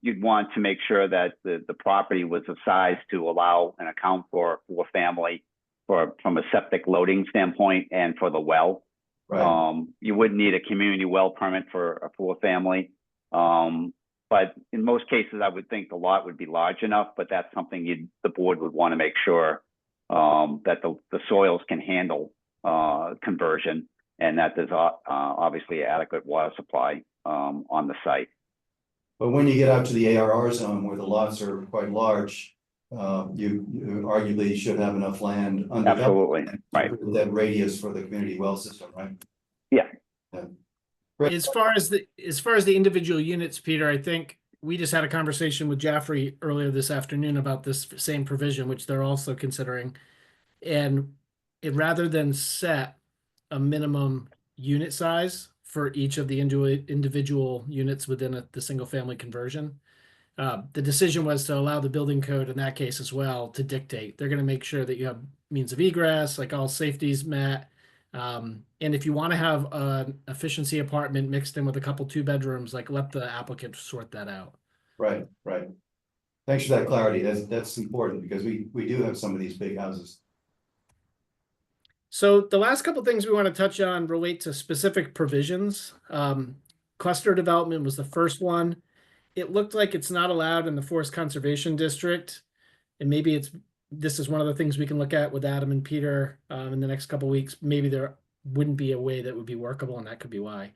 You'd want to make sure that the property was of size to allow and account for family from a septic loading standpoint and for the well. Right. You wouldn't need a community well permit for a 4-family. But in most cases, I would think the lot would be large enough, but that's something the board would want to make sure that the soils can handle conversion and that there's obviously adequate water supply on the site. But when you get out to the ARR zone where the lots are quite large, you arguably should have enough land under Absolutely, right. That radius for the community well system, right? Yeah. As far as the individual units, Peter, I think we just had a conversation with Jaffrey earlier this afternoon about this same provision, which they're also considering. And rather than set a minimum unit size for each of the individual units within the single family conversion, the decision was to allow the building code in that case as well to dictate. They're going to make sure that you have means of egress, like all safeties met. And if you want to have an efficiency apartment mixed in with a couple 2-bedrooms, like let the applicant sort that out. Right. Thanks for that clarity. That's important because we do have some of these big houses. So the last couple things we want to touch on relate to specific provisions. Cluster development was the first one. It looked like it's not allowed in the Forest Conservation District. And maybe this is one of the things we can look at with Adam and Peter in the next couple of weeks. Maybe there wouldn't be a way that would be workable, and that could be why.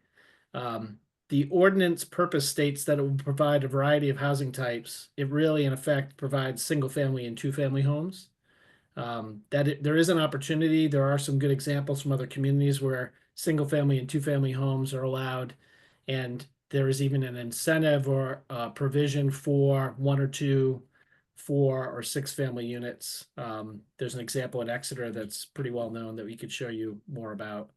the ordinance purpose states that it will provide a variety of housing types. It really, in effect, provides single-family and two-family homes. There is an opportunity. There are some good examples from other communities where single-family and two-family homes are allowed, and there is even an incentive or provision for 1 or 2, 4 or 6 family units. There's an example in Exeter that's pretty well known that we could show you more about.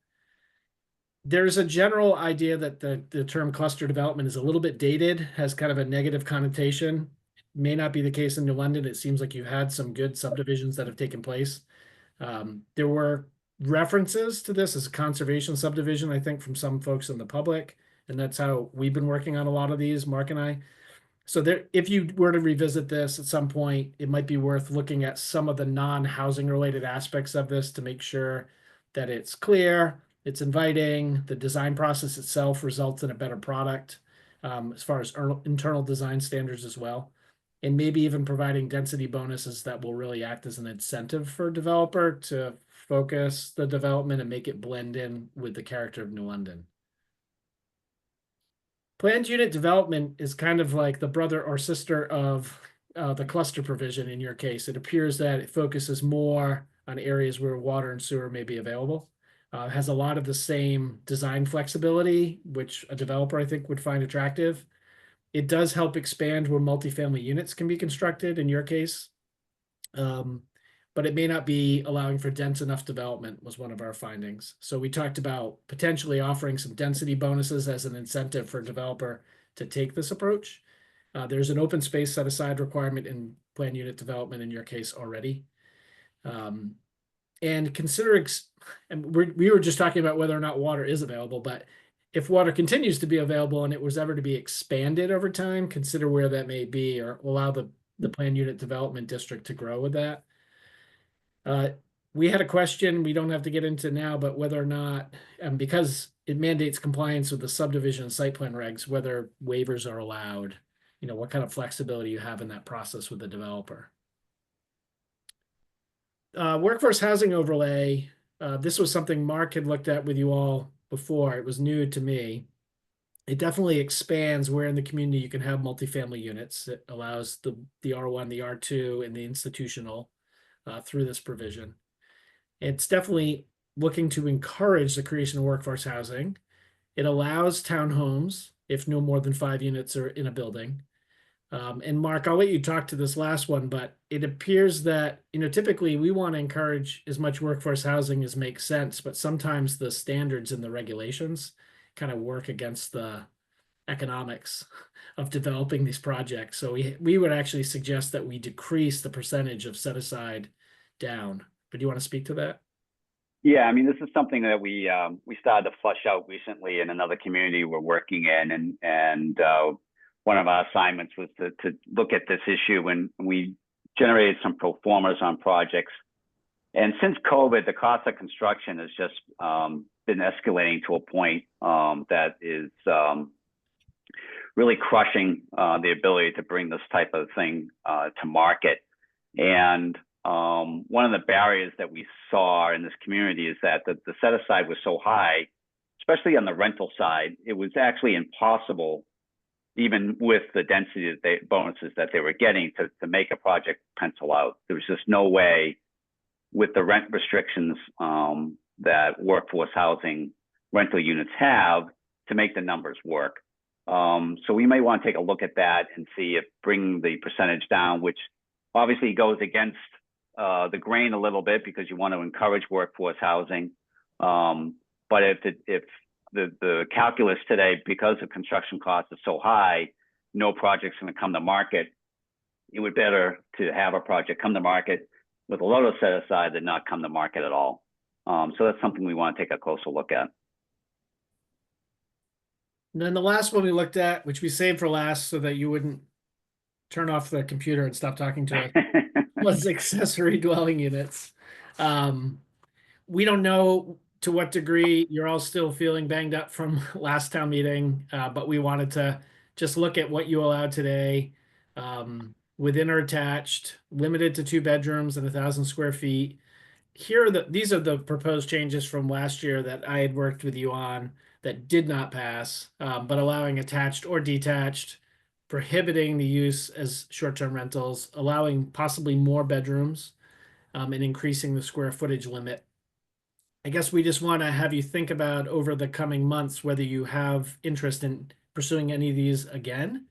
There's a general idea that the term cluster development is a little bit dated, has kind of a negative connotation. May not be the case in New London. It seems like you had some good subdivisions that have taken place. There were references to this as a conservation subdivision, I think, from some folks in the public, and that's how we've been working on a lot of these, Mark and I. So there, if you were to revisit this at some point, it might be worth looking at some of the non-housing related aspects of this to make sure that it's clear, it's inviting, the design process itself results in a better product, as far as internal design standards as well. And maybe even providing density bonuses that will really act as an incentive for a developer to focus the development and make it blend in with the character of New London. Planned unit development is kind of like the brother or sister of the cluster provision in your case. It appears that it focuses more on areas where water and sewer may be available. Has a lot of the same design flexibility, which a developer, I think, would find attractive. It does help expand where multifamily units can be constructed in your case. But it may not be allowing for dense enough development was one of our findings. So we talked about potentially offering some density bonuses as an incentive for a developer to take this approach. There's an open space set aside requirement in planned unit development in your case already. And consider, and we were just talking about whether or not water is available, but if water continues to be available and it was ever to be expanded over time, consider where that may be or allow the planned unit development district to grow with that. We had a question we don't have to get into now, but whether or not, because it mandates compliance with the subdivision and site plan regs, whether waivers are allowed, what kind of flexibility you have in that process with the developer. Workforce housing overlay. This was something Mark had looked at with you all before. It was new to me. It definitely expands where in the community you can have multifamily units. It allows the R1, the R2, and the institutional through this provision. It's definitely looking to encourage the creation of workforce housing. It allows townhomes if no more than 5 units are in a building. And Mark, I'll let you talk to this last one, but it appears that, typically we want to encourage as much workforce housing as makes sense, but sometimes the standards and the regulations kind of work against the economics of developing these projects. So we would actually suggest that we decrease the percentage of set aside down. But do you want to speak to that? Yeah, I mean, this is something that we started to flush out recently in another community we're working in, and one of our assignments was to look at this issue, and we generated some pro formas on projects. And since COVID, the cost of construction has just been escalating to a point that is really crushing the ability to bring this type of thing to market. And one of the barriers that we saw in this community is that the set aside was so high, especially on the rental side, it was actually impossible, even with the density bonuses that they were getting, to make a project pencil out. There was just no way with the rent restrictions that workforce housing rental units have to make the numbers work. So we may want to take a look at that and see if bringing the percentage down, which obviously goes against the grain a little bit because you want to encourage workforce housing. But if the calculus today, because the construction costs are so high, no project's going to come to market, it would better to have a project come to market with a lower set aside than not come to market at all. So that's something we want to take a closer look at. And then the last one we looked at, which we saved for last so that you wouldn't turn off the computer and stop talking to us, was accessory dwelling units. We don't know to what degree you're all still feeling banged up from last town meeting, but we wanted to just look at what you allowed today, within or attached, limited to 2 bedrooms and 1,000 square feet. These are the proposed changes from last year that I had worked with you on. that did not pass, but allowing attached or detached, prohibiting the use as short-term rentals, allowing possibly more bedrooms, and increasing the square footage limit. I guess we just want to have you think about over the coming months whether you have interest in pursuing any of these again.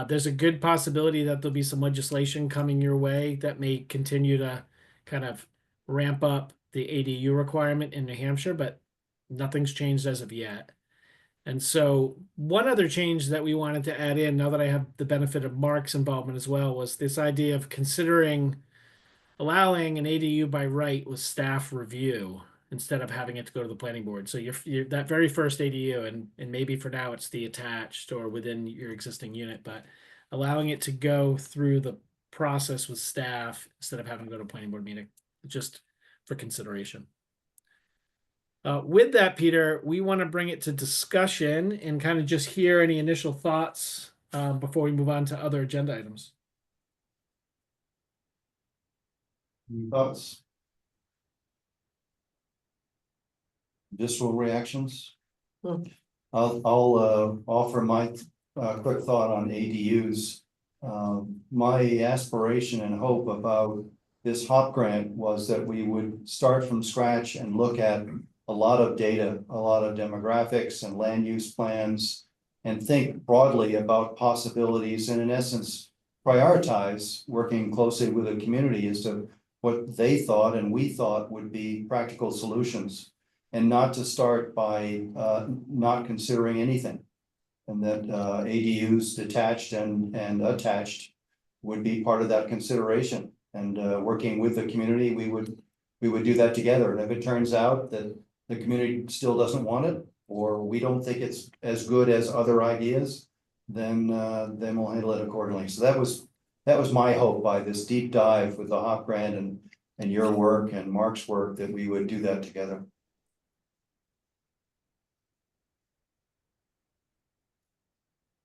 There's a good possibility that there'll be some legislation coming your way that may continue to kind of ramp up the ADU requirement in New Hampshire, but nothing's changed as of yet. And so one other change that we wanted to add in, now that I have the benefit of Mark's involvement as well, was this idea of considering allowing an ADU by right with staff review instead of having it to go to the planning board. So you're that very first ADU, and maybe for now it's the attached or within your existing unit, but allowing it to go through the process with staff instead of having to go to a planning board meeting, just for consideration. With that, Peter, we want to bring it to discussion and kind of just hear any initial thoughts before we move on to other agenda items. Any thoughts? Visceral reactions? I'll offer my quick thought on ADUs. My aspiration and hope about this HOP grant was that we would start from scratch and look at a lot of data, a lot of demographics and land use plans, and think broadly about possibilities, and in essence, prioritize working closely with the community as to what they thought and we thought would be practical solutions, and not to start by not considering anything. And that ADUs detached and attached would be part of that consideration. And working with the community, we would do that together. And if it turns out that the community still doesn't want it, or we don't think it's as good as other ideas, then we'll handle it accordingly. So that was my hope by this deep dive with the HOP grant and your work and Mark's work, that we would do that together.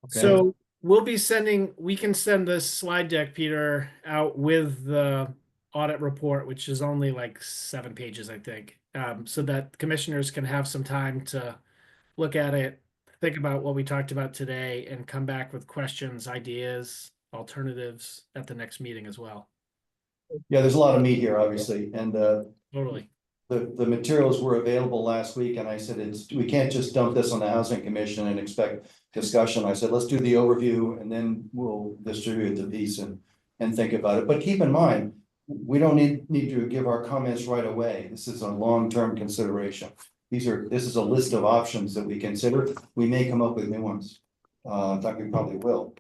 Okay. So we can send this slide deck, Peter, out with the audit report, which is only like 7 pages, I think. So that commissioners can have some time to look at it, think about what we talked about today, and come back with questions, ideas, alternatives at the next meeting as well. Yeah, there's a lot of meat here, obviously, and Totally. the materials were available last week, and I said, we can't just dump this on the Housing Commission and expect discussion. I said, let's do the overview and then we'll distribute the piece and think about it. But keep in mind, we don't need to give our comments right away. This is a long-term consideration. This is a list of options that we consider. We may come up with new ones. In fact, we probably will.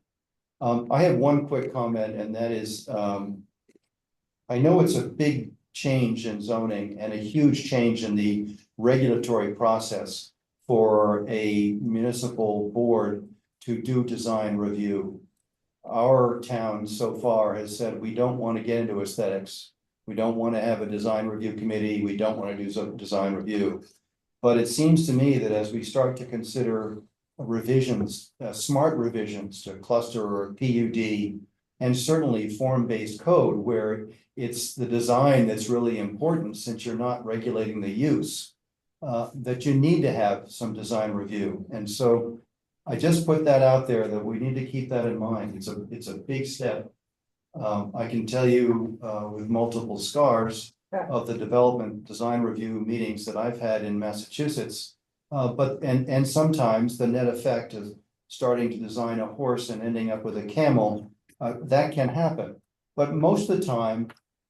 I have one quick comment, and that is, I know it's a big change in zoning and a huge change in the regulatory process for a municipal board to do design review. Our town so far has said we don't want to get into aesthetics. We don't want to have a design review committee. We don't want to do some design review. But it seems to me that as we start to consider revisions, smart revisions to cluster or PUD, and certainly form-based code, where it's the design that's really important, since you're not regulating the use, that you need to have some design review. And so I just put that out there, that we need to keep that in mind. It's a big step. I can tell you with multiple scars of the development design review meetings that I've had in Massachusetts, but sometimes the net effect of starting to design a horse and ending up with a camel, that can happen. But most of the time,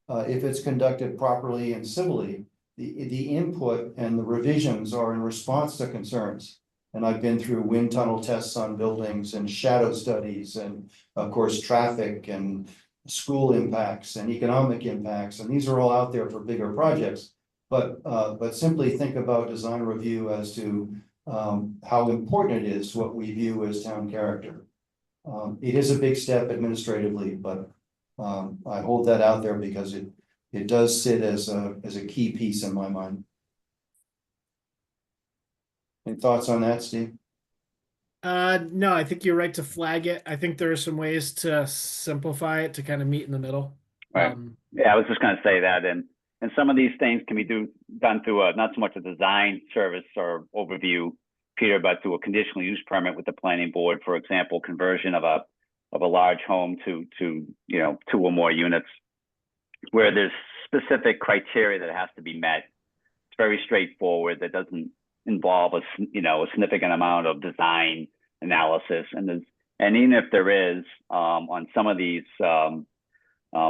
if it's conducted properly and civilly, the input and the revisions are in response to concerns. And I've been through wind tunnel tests on buildings and shadow studies, and of course, traffic and school impacts and economic impacts. And these are all out there for bigger projects. But simply think about design review as to how important it is to what we view as town character. It is a big step administratively, but I hold that out there because it does sit as a key piece in my mind. Any thoughts on that, Steve? No, I think you're right to flag it. I think there are some ways to simplify it to kind of meet in the middle. Right. Yeah, I was just going to say that, and some of these things can be done through not so much a design service or overview, Peter, but through a conditional use permit with the planning board, for example, conversion of a large home to, you know, 2 or more units, where there's specific criteria that has to be met. It's very straightforward. That doesn't involve a significant amount of design analysis. And even if there is, on some of these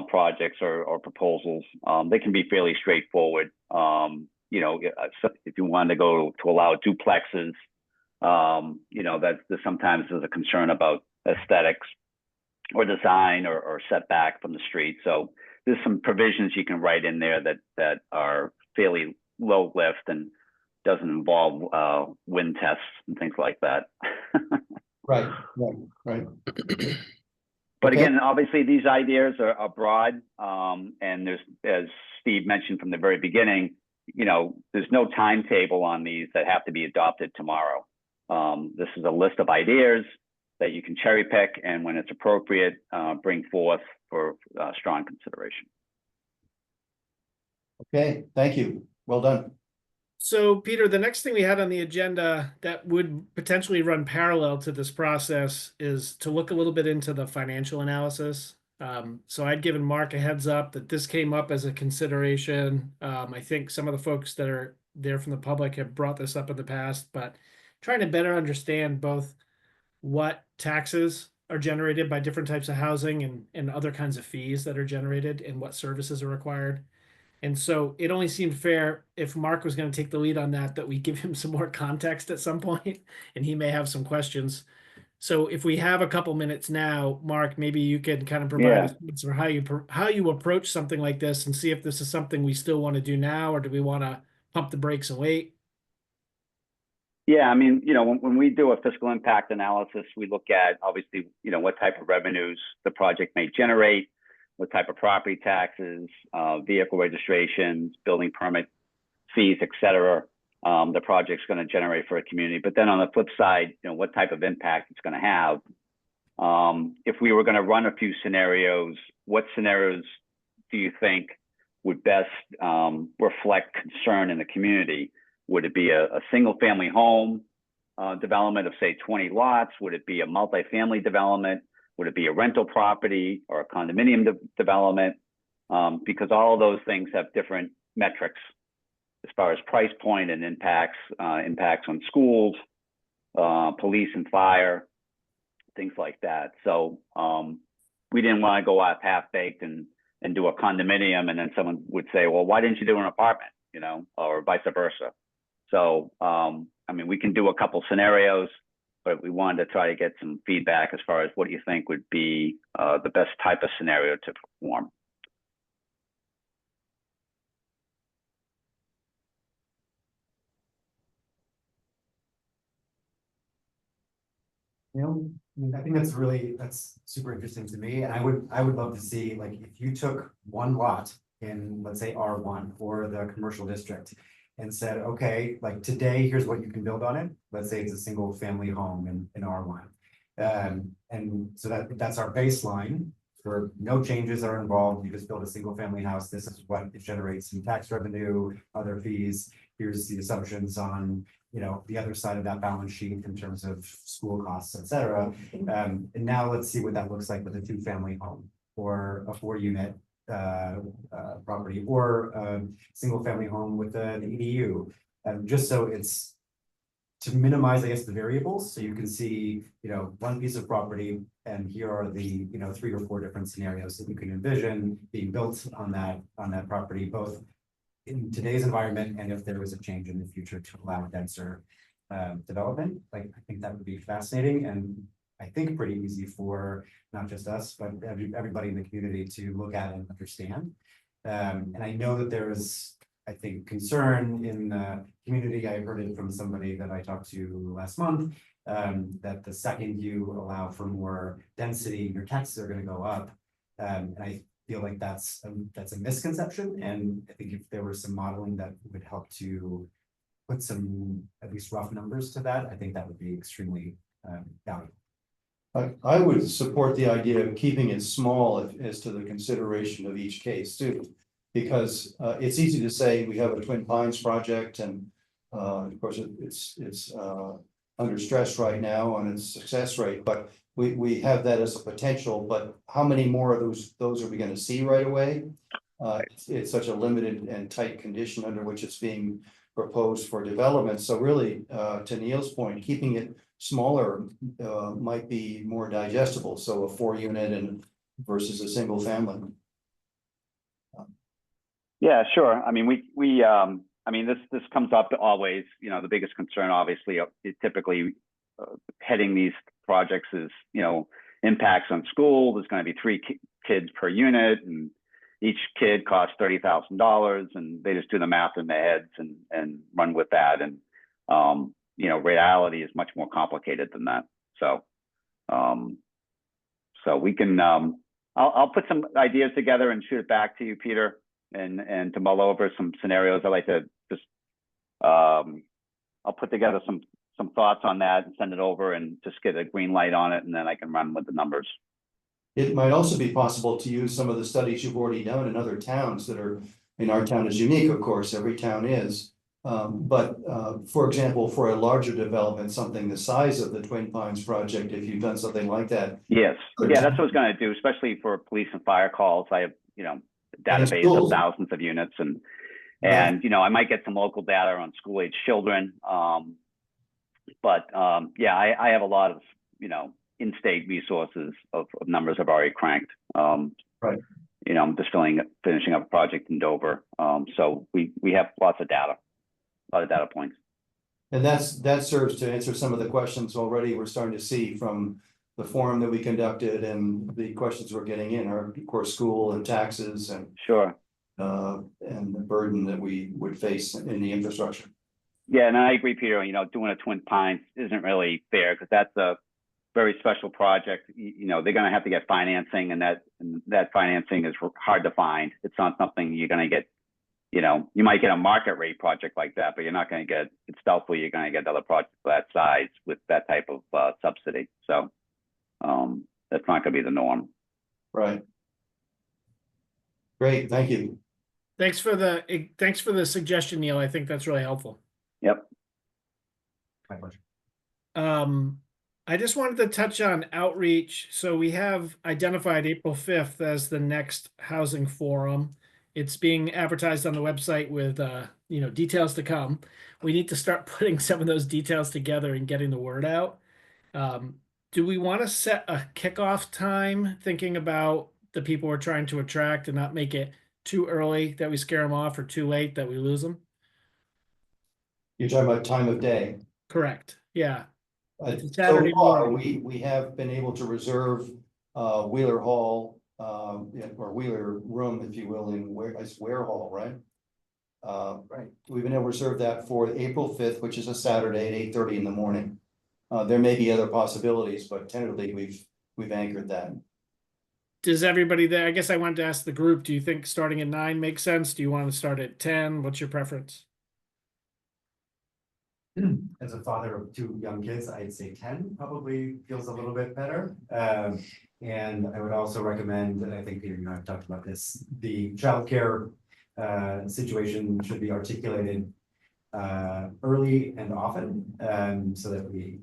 projects or proposals, they can be fairly straightforward. You know, if you wanted to go to allow duplexes, you know, that sometimes there's a concern about aesthetics or design or setback from the street. So there's some provisions you can write in there that are fairly low lift and doesn't involve wind tests and things like that. Right. But Okay. again, obviously these ideas are broad, and there's, as Steve mentioned from the very beginning, you know, there's no timetable on these that have to be adopted tomorrow. This is a list of ideas that you can cherry pick, and when it's appropriate, bring forth for strong consideration. Okay, thank you. Well done. So, Peter, the next thing we had on the agenda that would potentially run parallel to this process is to look a little bit into the financial analysis. So I'd given Mark a heads up that this came up as a consideration. I think some of the folks that are there from the public have brought this up in the past, but trying to better understand both what taxes are generated by different types of housing and other kinds of fees that are generated and what services are required. And so it only seemed fair if Mark was going to take the lead on that we give him some more context at some point, and he may have some questions. So if we have a couple minutes now, Mark, maybe you can kind of provide us for how you approach something like this and see if this is something we still want to do now, or do we want to pump the brakes and wait? Yeah, I mean, you know, when we do a fiscal impact analysis, we look at obviously, you know, what type of revenues the project may generate, what type of property taxes, vehicle registrations, building permit fees, et cetera, the project's going to generate for a community. But then on the flip side, you know, what type of impact it's going to have. If we were going to run a few scenarios, what scenarios do you think would best reflect concern in the community? Would it be a single family home development of say 20 lots? Would it be a multifamily development? Would it be a rental property or a condominium development? Because all of those things have different metrics as far as price point and impacts on schools, police and fire, things like that. So we didn't want to go off half-baked and do a condominium, and then someone would say, well, why didn't you do an apartment, you know, or vice versa. So, I mean, we can do a couple scenarios, but we wanted to try to get some feedback as far as what you think would be the best type of scenario to perform. You know, I mean, I think that's super interesting to me, and I would love to see, like, if you took one lot in, let's say, R1 or the commercial district and said, okay, like today, here's what you can build on it. Let's say it's a single family home in R1. And so that's our baseline for no changes are involved. You just build a single family house. This is what it generates in tax revenue, other fees. Here's the assumptions on, you know, the other side of that balance sheet in terms of school costs, et cetera. And now let's see what that looks like with a 2-family home or a 4-unit property or a single family home with an EDU. Just so it's to minimize, I guess, the variables. So you can see, you know, one piece of property, and here are the, you know, 3 or 4 different scenarios that you can envision being built on that property, both in today's environment and if there was a change in the future to allow denser development. Like, I think that would be fascinating, and I think pretty easy for not just us, but everybody in the community to look at and understand. And I know that there is, I think, concern in the community. I heard it from somebody that I talked to last month, that the second you allow for more density, your taxes are going to go up. And I feel like that's a misconception. And I think if there was some modeling that would help to put some at least rough numbers to that, I think that would be extremely valuable. I would support the idea of keeping it small as to the consideration of each case too, because it's easy to say we have a Twin Pines project, and of course it's under stress right now on its success rate, but we have that as a potential, but how many more of those are we gonna see right away? It's such a limited and tight condition under which it's being proposed for development. So really, to Neil's point, keeping it smaller might be more digestible. So a 4-unit and versus a single family. Yeah, sure. I mean, I mean, this comes up always, you know, the biggest concern, obviously, is typically heading these projects is, you know, impacts on school. There's going to be 3 kids per unit, and each kid costs $30,000, and they just do the math in their heads and run with that. And, you know, reality is much more complicated than that. So, so we can, I'll put some ideas together and shoot it back to you, Peter, and to mull over some scenarios. I like to just, I'll put together some thoughts on that and send it over and just get a green light on it, and then I can run with the numbers. It might also be possible to use some of the studies you've already done in other towns that are, in our town is unique, of course, every town is. But for example, for a larger development, something the size of the Twin Pines project, if you've done something like that. Yes, yeah, that's what I was going to do, especially for police and fire calls. I have, you know, database of thousands of units, and you know, I might get some local data on school age children. But yeah, I have a lot of, you know, in-state resources of numbers I've already cranked. Right. You know, I'm just finishing up a project in Dover. So we have lots of data, a lot of data points. And that serves to answer some of the questions already we're starting to see from the forum that we conducted, and the questions we're getting in are, of course, school and taxes and sure, and the burden that we would face in the infrastructure. Yeah, and I agree, Peter. You know, doing a Twin Pines isn't really fair because that's a very special project. You know, they're going to have to get financing, and that financing is hard to find. It's not something you're going to get. You know, you might get a market rate project like that, but you're not going to get. It's doubtful you're going to get other projects of that size with that type of subsidy. So that's not going to be the norm. Right. Great, thank you. Thanks for the suggestion, Neil. I think that's really helpful. Yep. My pleasure. I just wanted to touch on outreach. So we have identified April 5th as the next housing forum. It's being advertised on the website with you know, details to come. We need to start putting some of those details together and getting the word out. Do we want to set a kickoff time, thinking about the people we're trying to attract, and not make it too early that we scare them off, or too late that we lose them? You're talking about time of day. Correct. Yeah. So far, we have been able to reserve Wheeler Hall, or Wheeler Room, if you will, in Ware Hall, right? Right. We've been able to reserve that for April 5th, which is a Saturday at 8:30 in the morning. There may be other possibilities, but tentatively we've anchored that. Does everybody there? I guess I wanted to ask the group. Do you think starting at 9 makes sense? Do you want to start at 10? What's your preference? As a father of 2 young kids, I'd say 10 probably feels a little bit better. And I would also recommend, and I think Peter, you and I have talked about this, the childcare situation should be articulated early and often, so that we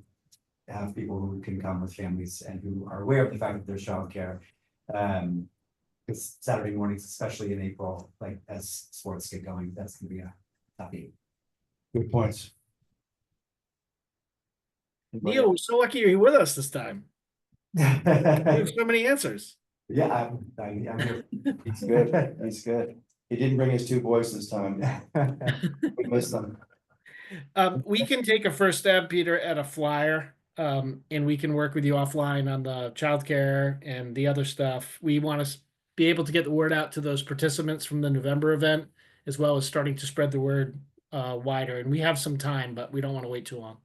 have people who can come with families and who are aware of the fact that there's childcare. Because Saturday mornings, especially in April, like as sports get going, that's gonna be a toughie. Good points. Neil, we're so lucky you're with us this time. You have so many answers. Yeah, I'm here. He's good. He's good. He didn't bring his 2 boys this time. We missed them. We can take a first stab, Peter, at a flyer, and we can work with you offline on the childcare and the other stuff. We want to be able to get the word out to those participants from the November event, as well as starting to spread the word wider. And we have some time, but we don't want to wait too long.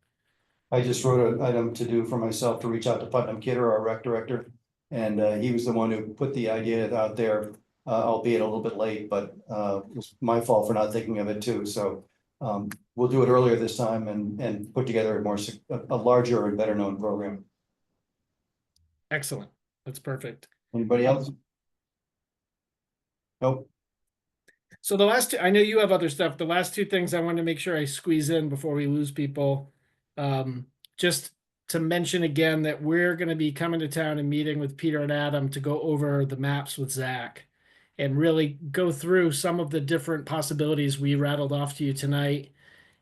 I just wrote an item to do for myself to reach out to Putnam Kidder, our rec director. And he was the one who put the idea out there, albeit a little bit late, but it was my fault for not thinking of it too. So we'll do it earlier this time and put together a larger and better known program. Excellent. That's perfect. Anybody else? Nope. So the last 2, I know you have other stuff. The last 2 things I wanted to make sure I squeeze in before we lose people. just to mention again that we're going to be coming to town and meeting with Peter and Adam to go over the maps with Zach and really go through some of the different possibilities we rattled off to you tonight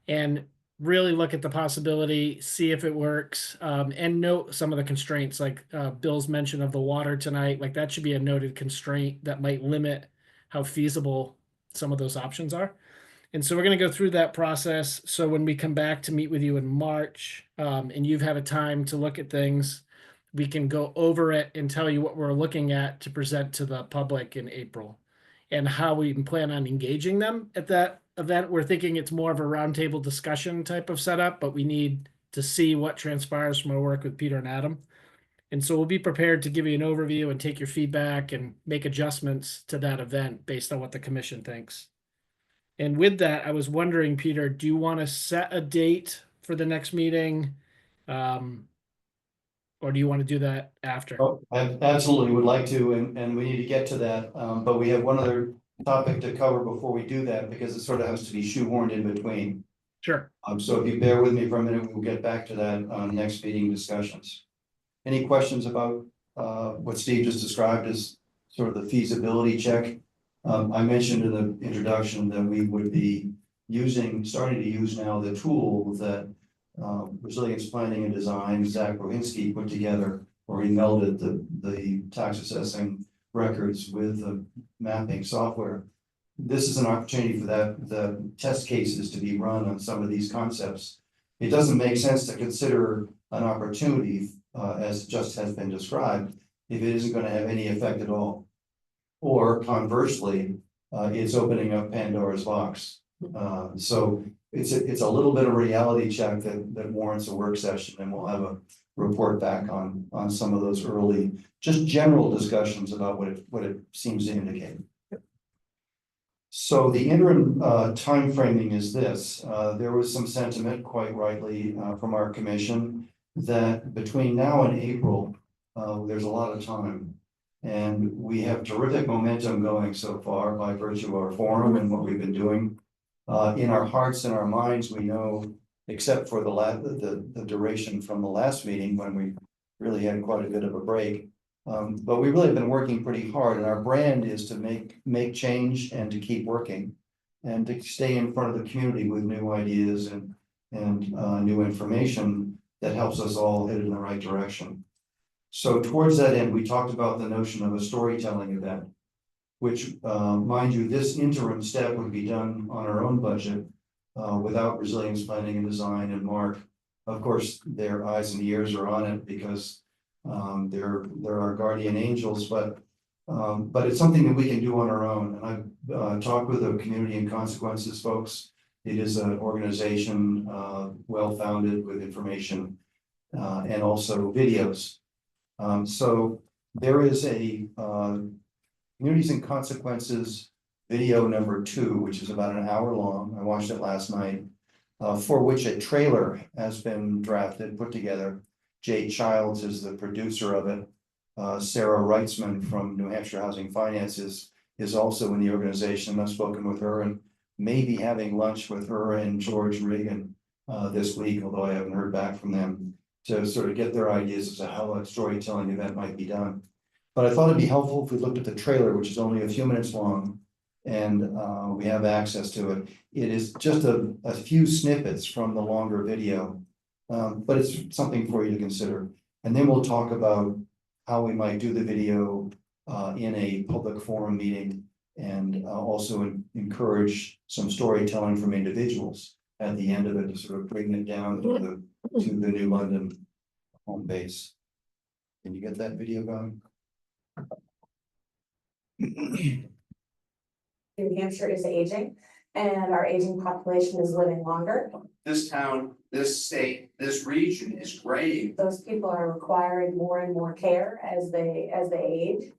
and really look at the possibility, see if it works, and note some of the constraints like Bill's mention of the water tonight. Like that should be a noted constraint that might limit how feasible some of those options are. And so we're going to go through that process. So when we come back to meet with you in March, and you've had a time to look at things, we can go over it and tell you what we're looking at to present to the public in April and how we plan on engaging them at that event. We're thinking it's more of a roundtable discussion type of setup, but we need to see what transpires from our work with Peter and Adam. And so we'll be prepared to give you an overview and take your feedback and make adjustments to that event based on what the commission thinks. And with that, I was wondering, Peter, do you want to set a date for the next meeting? Or do you want to do that after? Oh, I absolutely would like to, and we need to get to that, but we have one other topic to cover before we do that, because it sort of has to be shoehorned in between. Sure. So if you bear with me for a minute, we'll get back to that on next meeting discussions. Any questions about what Steve just described as sort of the feasibility check? I mentioned in the introduction that we would be starting to use now the tool that resilience planning and design, Zach Rohinsky put together, where he melded the tax assessing records with the mapping software. This is an opportunity for the test cases to be run on some of these concepts. It doesn't make sense to consider an opportunity as just has been described if it isn't going to have any effect at all. Or conversely, it's opening up Pandora's box. So it's a little bit of reality check that warrants a work session, and we'll have a report back on some of those early, just general discussions about what it seems to indicate. So the interim time framing is this. There was some sentiment, quite rightly, from our commission that between now and April, there's a lot of time. And we have terrific momentum going so far by virtue of our forum and what we've been doing. In our hearts and our minds, we know, except for the duration from the last meeting when we really had quite a bit of a break. But we really have been working pretty hard, and our brand is to make change and to keep working and to stay in front of the community with new ideas and new information that helps us all head in the right direction. So towards that end, we talked about the notion of a storytelling event, which, mind you, this interim step would be done on our own budget without resilience planning and design. And Mark, of course, their eyes and ears are on it because they're our guardian angels, but it's something that we can do on our own. And I've talked with the Community and Consequences folks. It is an organization well-founded with information and also videos. So there is a Communities and Consequences video number 2, which is about an hour long. I watched it last night, for which a trailer has been drafted, put together. Jay Childs is the producer of it. Sarah Reitzman from New Hampshire Housing Finances is also in the organization. I've spoken with her and maybe having lunch with her and George Reagan this week, although I haven't heard back from them, to sort of get their ideas as to how a storytelling event might be done. But I thought it'd be helpful if we looked at the trailer, which is only a few minutes long, and we have access to it. It is just a few snippets from the longer video, but it's something for you to consider. And then we'll talk about how we might do the video in a public forum meeting, and also encourage some storytelling from individuals at the end of it to sort of bring it down to the New London home base. Can you get that video going? New Hampshire is aging, and our aging population is living longer. This town, this state, this region is graying. Those people are requiring more and more care as they age.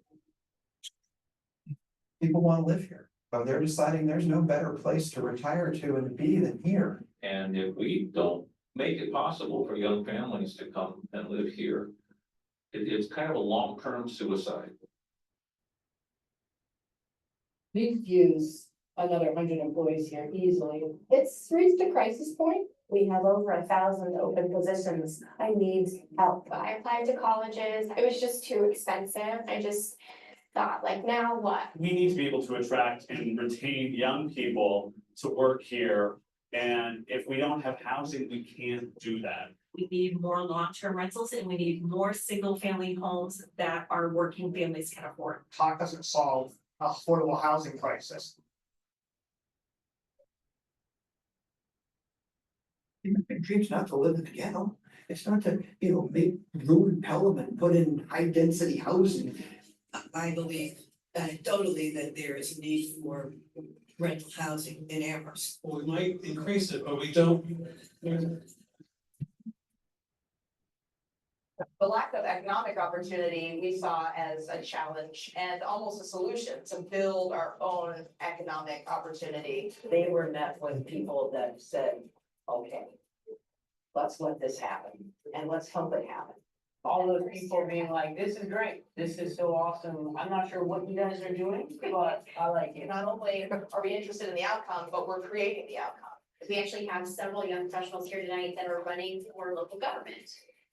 People want to live here, but they're deciding there's no better place to retire to and to be than here. And if we don't make it possible for young families to come and live here, it's kind of a long-term suicide. We could use another 100 employees here easily. It's reached a crisis point, We have over 1,000 open positions. I need help. I applied to colleges. It was just too expensive. I just thought, like, now what? We need to be able to attract and retain young people to work here. And if we don't have housing, we can't do that. We need more long-term rentals and we need more single-family homes that our working families can afford. Talk doesn't solve affordable housing crisis. My dream's not to live in the ghetto. It's not to, make ruin Pelham and put in high density housing. I believe anecdotally that there is a need for rental housing in Amherst. We might increase it, but we don't. The lack of economic opportunity we saw as a challenge and almost a solution to build our own economic opportunity. They were met with people that said, okay, let's let this happen and let's help it happen. All those people being like, this is great, this is so awesome, I'm not sure what you guys are doing, but I like it. Not only are we interested in the outcome, but we're creating the outcome. We actually have several young professionals here tonight that are running for local government.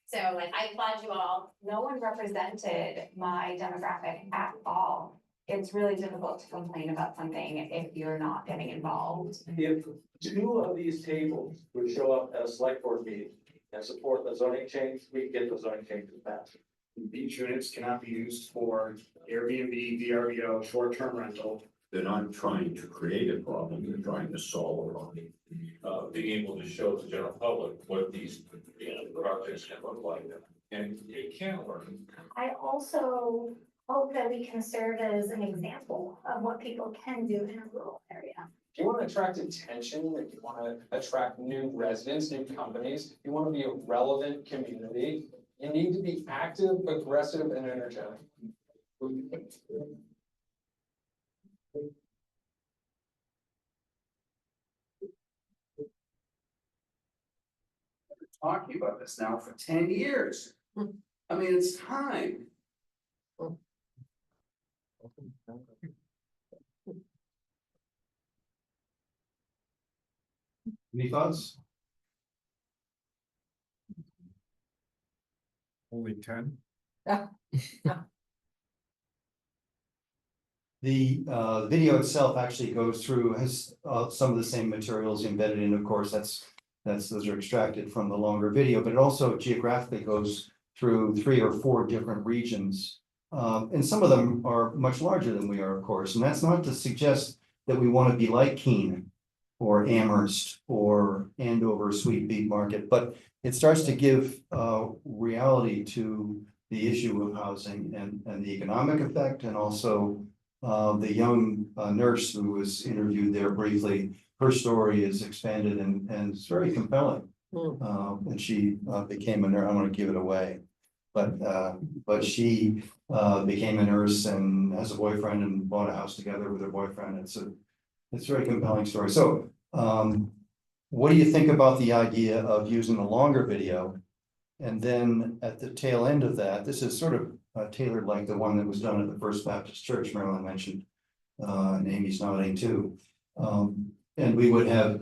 So like, I applaud you all. No one represented my demographic at all. It's really difficult to complain about something if you're not getting involved. If 2 of these tables would show up at a select board meeting and support the zoning change, we can get the zoning changes passed. These units cannot be used for Airbnb, VRBO, short-term rental. They're not trying to create a problem, they're trying to solve a problem. Being able to show the general public what these, projects can look like, and it can work. I also hope that we can serve as an example of what people can do in a rural area. If you want to attract attention, if you want to attract new residents, new companies, if you want to be a relevant community, you need to be active, aggressive, and energetic. Talking about this now for 10 years. I mean, it's time. Any thoughts? Only 10? The video itself actually goes through, has some of the same materials embedded in, of course, those are extracted from the longer video, but it also geographically goes through 3 or 4 different regions. And some of them are much larger than we are, of course, and that's not to suggest that we want to be like Keene or Amherst or Andover, Sweet Beet Market, but it starts to give reality to the issue of housing and the economic effect, and also the young nurse who was interviewed there briefly. Her story is expanded and it's very compelling. And she became a nurse. I don't want to give it away, but she became a nurse and has a boyfriend and bought a house together with her boyfriend. It's a very compelling story. So what do you think about the idea of using a longer video? And then at the tail end of that, this is sort of tailored like the one that was done at the First Baptist Church, Marilyn mentioned, and Amy's nodding too. And we would have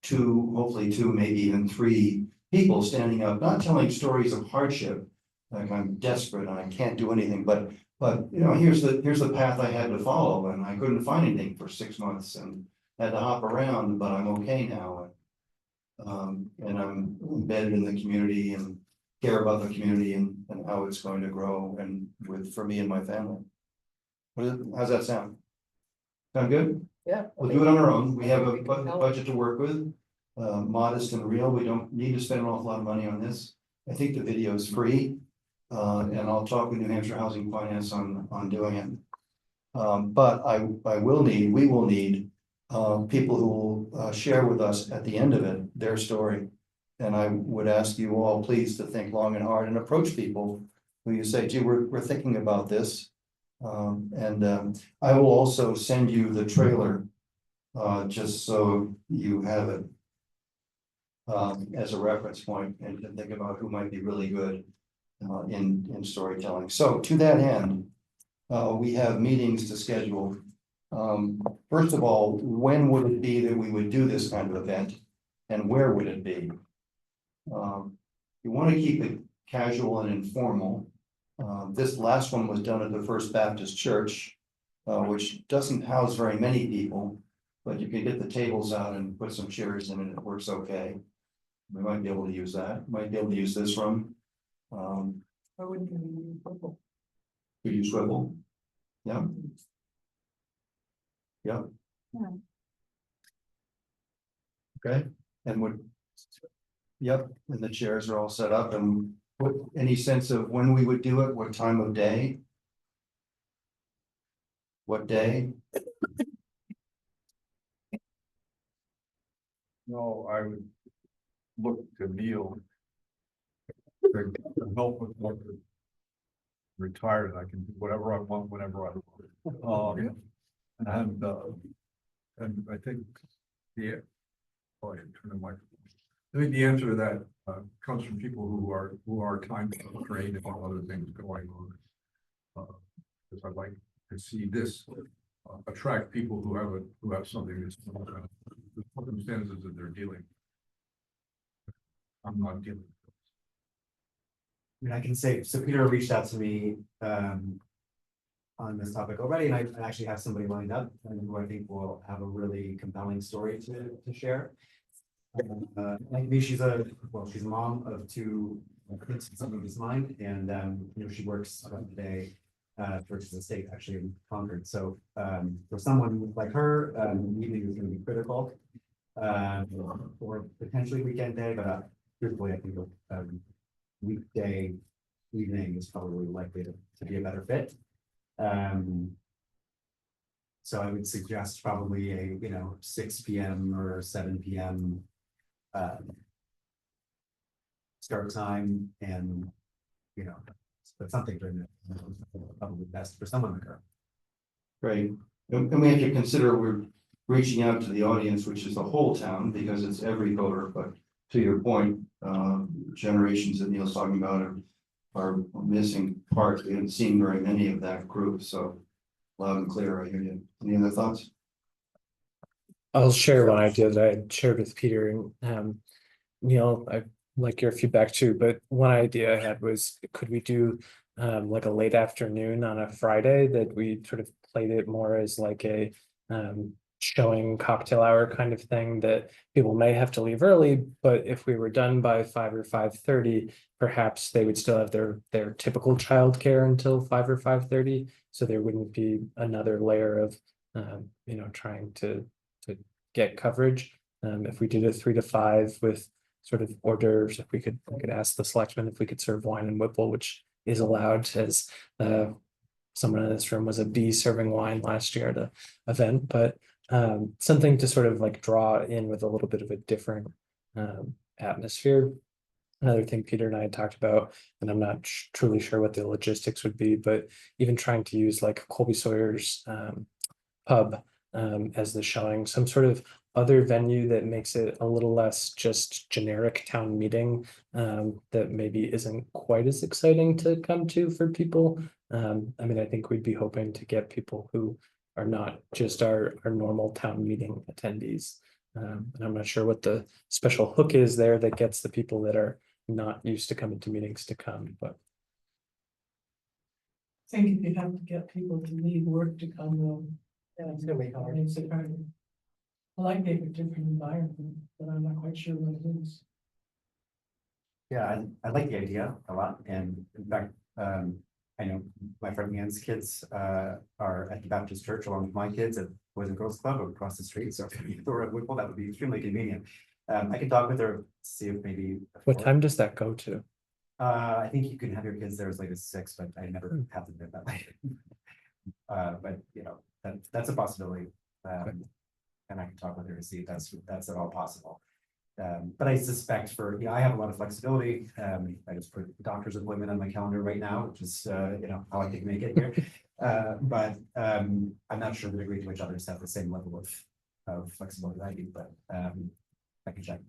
2, hopefully 2, maybe even 3 people standing up, not telling stories of hardship, like I'm desperate and I can't do anything, but here's the path I had to follow, and I couldn't find anything for 6 months and had to hop around, but I'm okay now. And I'm embedded in the community and care about the community and how it's going to grow and for me and my family. How's that sound? Sound good? Yeah. We'll do it on our own. We have a budget to work with, modest and real. We don't need to spend an awful lot of money on this. I think the video is free, and I'll talk with New Hampshire Housing Finance on doing it. But we will need people who will share with us at the end of it their story. And I would ask you all, please, to think long and hard and approach people who you say, gee, we're thinking about this. I will also send you the trailer, just so you have it as a reference point and to think about who might be really good in storytelling. So to that end, we have meetings to schedule. First of all, when would it be that we would do this kind of event? and where would it be? You want to keep it casual and informal. This last one was done at the First Baptist Church, which doesn't house very many people, but you can get the tables out and put some chairs in and it works okay. We might be able to use that, might be able to use this room. I wouldn't do purple. Could you swivel? Yeah. Yeah. Okay, and would. Yep, and the chairs are all set up, and what, any sense of when we would do it, what time of day? What day? No, I would look to Neil. To help with what retired, I can do whatever I want, whenever I want. And I think the, oh, I turn the microphone. I think the answer to that comes from people who are time constrained and other things going on. Because I'd like to see this attract people who have something that's the circumstances that they're dealing. I'm not dealing. I mean, I can say, so Peter reached out to me on this topic already, and I actually have somebody lined up who I think will have a really compelling story to share. Like me, she's a mom of two kids, something of his mind, and you know, she works today for the state actually in Concord. So for someone like her, evening is going to be critical, or potentially weekend day, but truthfully, I think weekday evening is probably likely to be a better fit. So I would suggest probably a 6 p.m. or 7 p.m. Start time, and but something during the probably best for someone like her. Great, and we have to consider we're reaching out to the audience, which is the whole town, because it's every voter, but to your point, generations that Neil's talking about are missing part. We haven't seen very many of that group, so loud and clear, I hear you. Any other thoughts? I'll share one idea that I shared with Peter and Neil. I like your feedback too, but one idea I had was, could we do like a late afternoon on a Friday that we sort of played it more as like a showing cocktail hour kind of thing, that people may have to leave early, but if we were done by 5 or 5:30, perhaps they would still have their typical childcare until 5 or 5:30, so there wouldn't be another layer of trying to get coverage. If we did a 3 to 5 with sort of hors d'oeuvres, if we could ask the selectmen if we could serve wine and Whipple, which is allowed, as someone in this room was a bee serving wine last year at an event, but something to sort of like draw in with a little bit of a different atmosphere. Another thing Peter and I had talked about, and I'm not truly sure what the logistics would be, but even trying to use like Colby Sawyer's pub as the showing, some sort of other venue that makes it a little less just generic town meeting, that maybe isn't quite as exciting to come to for people. I mean, I think we'd be hoping to get people who are not just our normal town meeting attendees. And I'm not sure what the special hook is there that gets the people that are not used to coming to meetings to come, but I think if you have to get people to leave work to come, though, it's gonna be hard. It's hard. I like a different environment, but I'm not quite sure what it is. Yeah, I like the idea a lot, and in fact, I know my friend Ann's kids are at the Baptist Church along with my kids at Boys and Girls Club across the street. So if they were at Whipple, that would be extremely convenient. I can talk with her, see if maybe. What time does that go to? I think you can have your kids there as late as 6, but I never have them there that late. But that's a possibility. And I can talk with her to see if that's at all possible. But I suspect I have a lot of flexibility. I just put a doctor's appointment on my calendar right now, which is how I can make it here. But I'm not sure the degree to which others have the same level of flexibility that I do, but I can check.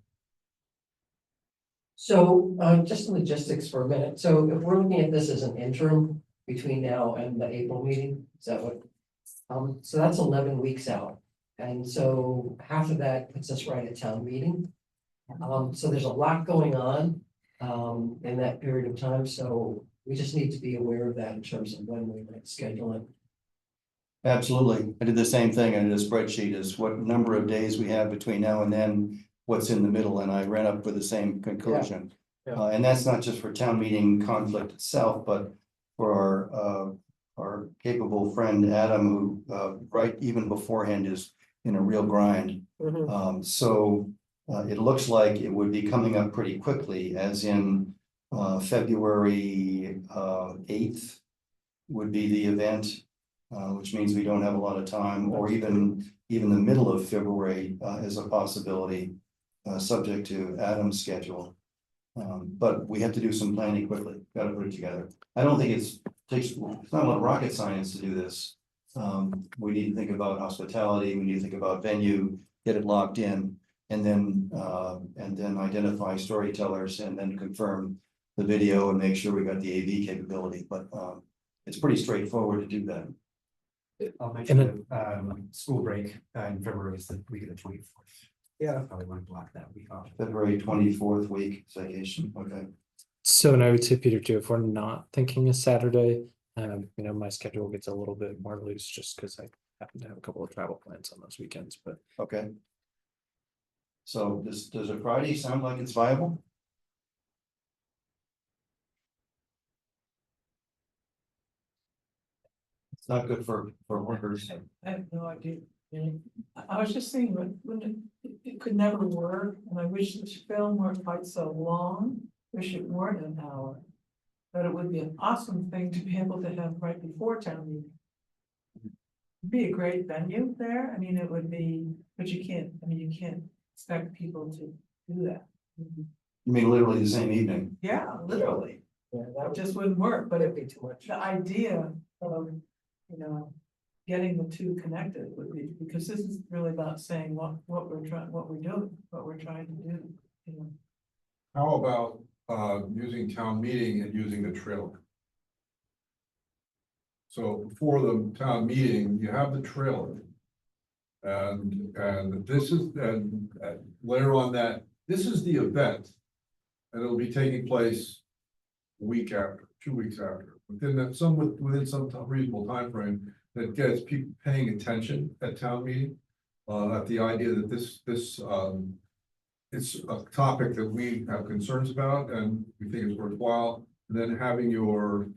So just logistics for a minute. So if we're looking at this as an interim between now and the April meeting, is that what? So that's 11 weeks out. And so half of that puts us right at town meeting. So there's a lot going on, in that period of time, so we just need to be aware of that in terms of when we might schedule it. Absolutely. I did the same thing. I did a spreadsheet is what number of days we have between now and then, what's in the middle, and I ran up with the same conclusion. Yeah. And that's not just for town meeting conflict itself, but for our capable friend Adam, who, right even beforehand is in a real grind. So it looks like it would be coming up pretty quickly, as in February 8th would be the event, which means we don't have a lot of time, or even the middle of February is a possibility, subject to Adam's schedule. But we have to do some planning quickly, got to put it together. I don't think it's not a lot of rocket science to do this. We need to think about hospitality, we need to think about venue, get it locked in, and then identify storytellers and then confirm the video and make sure we got the AV capability, but it's pretty straightforward to do that. I'll mention school break in February is the week of the 24th. Yeah. Probably want to block that week off. February 24th week vacation, okay. So, and I would say, Peter, too, if we're not thinking a Saturday, my schedule gets a little bit more loose just because I happen to have a couple of travel plans on those weekends, but. Okay. So does a Friday sound like it's viable? It's not good for workers. I have no idea. I was just saying, when it could never work, and I wish the film weren't quite so long, wish it weren't an hour. But it would be an awesome thing to be able to have right before town meeting. It'd be a great venue there, I mean, it would be, but you can't expect people to do that. You mean literally the same evening? Yeah, literally. Yeah, That just wouldn't work, but it'd be too much. the idea of, getting the two connected would be, because this is really about saying what we're trying to do. How about using town meeting and using the trailer? So for the town meeting, you have the trailer. And this is, and later on that, this is the event. And it'll be taking place a week after, 2 weeks after, within some reasonable time frame that gets people paying attention at town meeting. At the idea that this it's a topic that we have concerns about and we think is worthwhile. And then having your,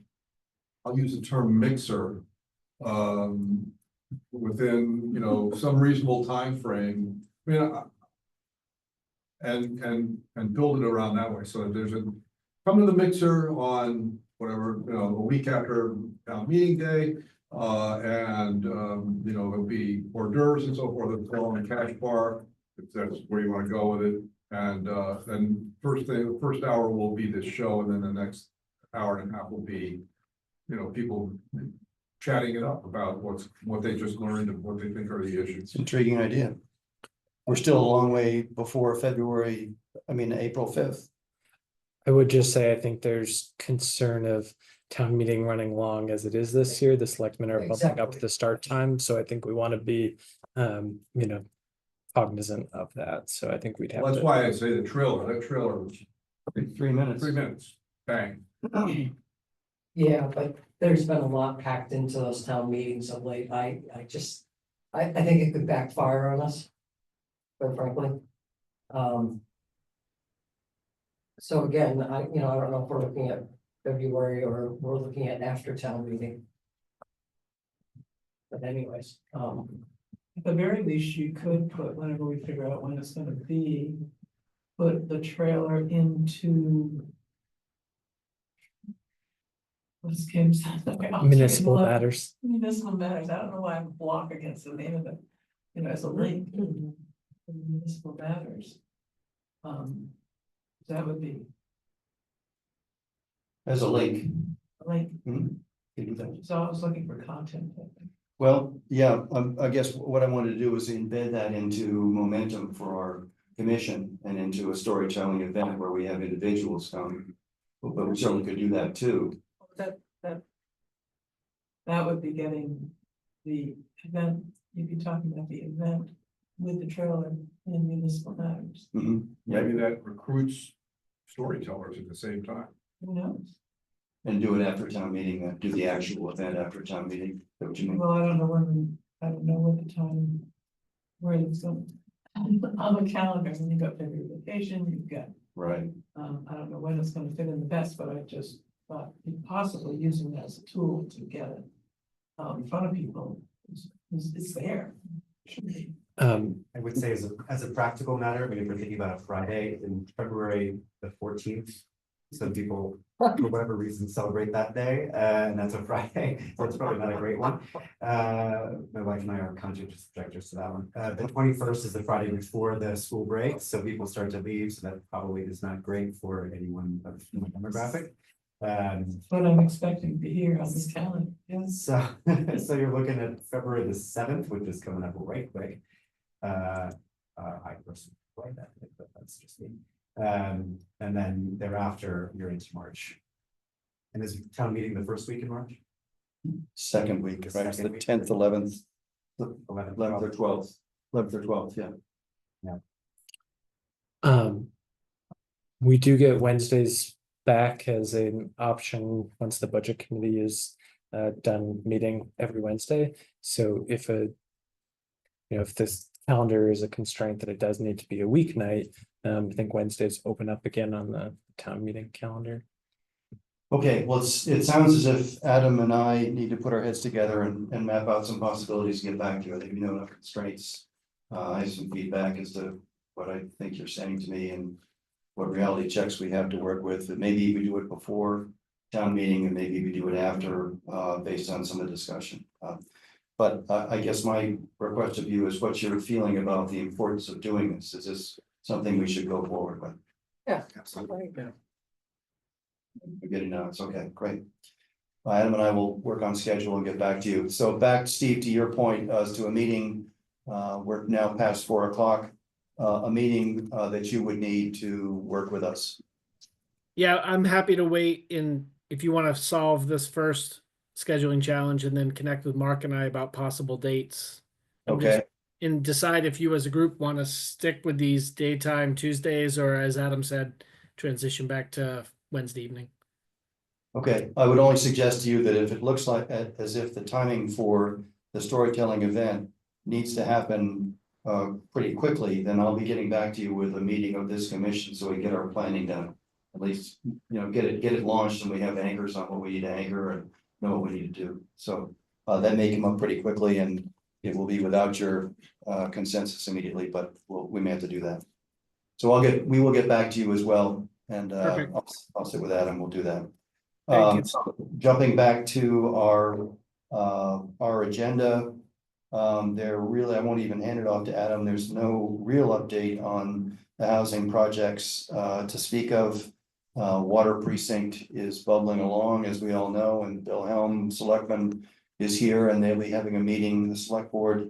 I'll use the term mixer, within, some reasonable time frame. I mean, and build it around that way. So that there's come to the mixer on whatever, a week after town meeting day. It'll be hors d'oeuvres and so forth, it's all in a cash bar, if that's where you want to go with it. And then the first hour will be this show, and then the next hour and a half will be, people chatting it up about what they just learned and what they think are the issues. Intriguing idea. We're still a long way before April 5th. I would just say, I think there's concern of town meeting running long as it is this year. The selectmen are bumping up the start time, so I think we want to be, cognizant of that. So I think we'd have. That's why I say the trailer. That trailer was 3 minutes. 3 minutes. Bang. Yeah, but there's been a lot packed into those town meetings of late. I think it could backfire on us, quite frankly. So again, I don't know if we're looking at February or we're looking at after town meeting. But anyways, At the very least, you could put, whenever we figure out when it's gonna be, put the trailer into. What's Kim's? Municipal matters. Municipal matters, I don't know why I'm block against the name of it, as a link. Municipal matters. That would be As a link. a link, You do that. so I was looking for content. Well, yeah, I guess what I wanted to do was embed that into momentum for our commission and into a storytelling event where we have individuals come. But we certainly could do that too. That would be getting the event, you'd be talking about the event with the trailer in municipal matters. Maybe that recruits storytellers at the same time. Who knows? And do it after town meeting, do the actual event after town meeting, is that what you mean? Well, I don't know what the time, where it's going. On the calendar, when you got February vacation, you've got, Right, I don't know when it's gonna fit in the best, but I just thought possibly using it as a tool to get it. In front of people, it's there. I would say as a practical matter, I mean, if we're thinking about a Friday in February the 14th. Some people, for whatever reason, celebrate that day, and that's a Friday, so it's probably not a great one. My wife and I are conscientious objectors to that one. The 21st is the Friday before the school break, so people start to leave, so that probably is not great for anyone of my demographic. But I'm expecting to hear on this calendar, yes. So you're looking at February the 7th, which is coming up right quick. I personally like that, but that's just me. And then thereafter, you're into March. And is town meeting the first week in March? second week, The right, second the week. 10th, 11th, 11th, 11th or 12th, 11th or 12th, yeah. We do get Wednesdays back as an option once the budget committee is done meeting every Wednesday. So if if this calendar is a constraint that it does need to be a weeknight, I think Wednesdays open up again on the town meeting calendar. Okay, well, it sounds as if Adam and I need to put our heads together and map out some possibilities to get back to you. I think we know enough constraints. I have some feedback as to what I think you're saying to me and what reality checks we have to work with. That maybe we do it before town meeting and maybe we do it after, based on some of the discussion. But I guess my request of you is what's your feeling about the importance of doing this? Is this something we should go forward with? Yeah, absolutely. Yeah. We're getting nods. Okay, great. Adam and I will work on schedule and get back to you. So back, Steve, to your point as to a meeting, we're now past 4 o'clock. A meeting that you would need to work with us. Yeah, I'm happy to wait if you want to solve this first scheduling challenge and then connect with Mark and I about possible dates. Okay. And decide if you as a group want to stick with these daytime Tuesdays or, as Adam said, transition back to Wednesday evening. Okay, I would only suggest to you that if it looks like as if the timing for the storytelling event needs to happen pretty quickly, then I'll be getting back to you with a meeting of this commission so we get our planning done. At least, get it launched and we have anchors on what we need to anchor and know what we need to do. So that may come up pretty quickly and it will be without your consensus immediately, but we may have to do that. So we will get back to you as well, and I'll sit with Adam, we'll do that. Jumping back to our agenda, I won't even hand it off to Adam. There's no real update on the housing projects to speak of. Water precinct is bubbling along, as we all know, and Bill Helm, selectman, is here, and they'll be having a meeting, the select board,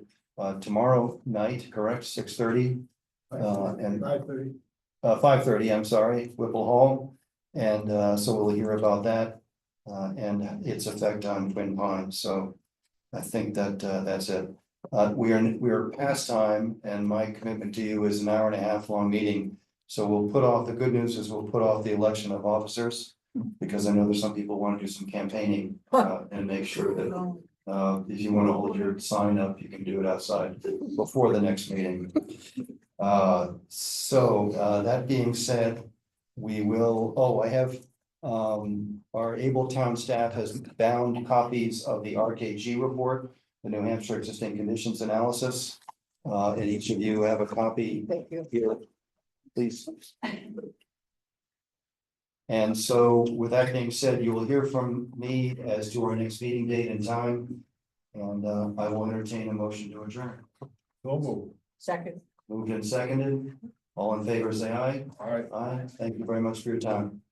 tomorrow night, correct, 6:30? And 5:30. 5:30, I'm sorry, Whipple Hall, and so we'll hear about that and its effect on Twin Pines. So I think that that's it. We are past time, and my commitment to you is an hour and a half long meeting. So we'll put off, the good news is we'll put off the election of officers, because I know there's some people want to do some campaigning and make sure that if you want to hold your sign up, you can do it outside before the next meeting. So that being said, we will, I have our able town staff has bound copies of the RKG report, the New Hampshire Existing Conditions Analysis. And each of you have a copy here, please. And so with that being said, you will hear from me as to our next meeting date and time. And I will entertain a motion to adjourn. So moved. Second. Moved and seconded. All in favor, say aye. All right. Aye. Thank you very much for your time.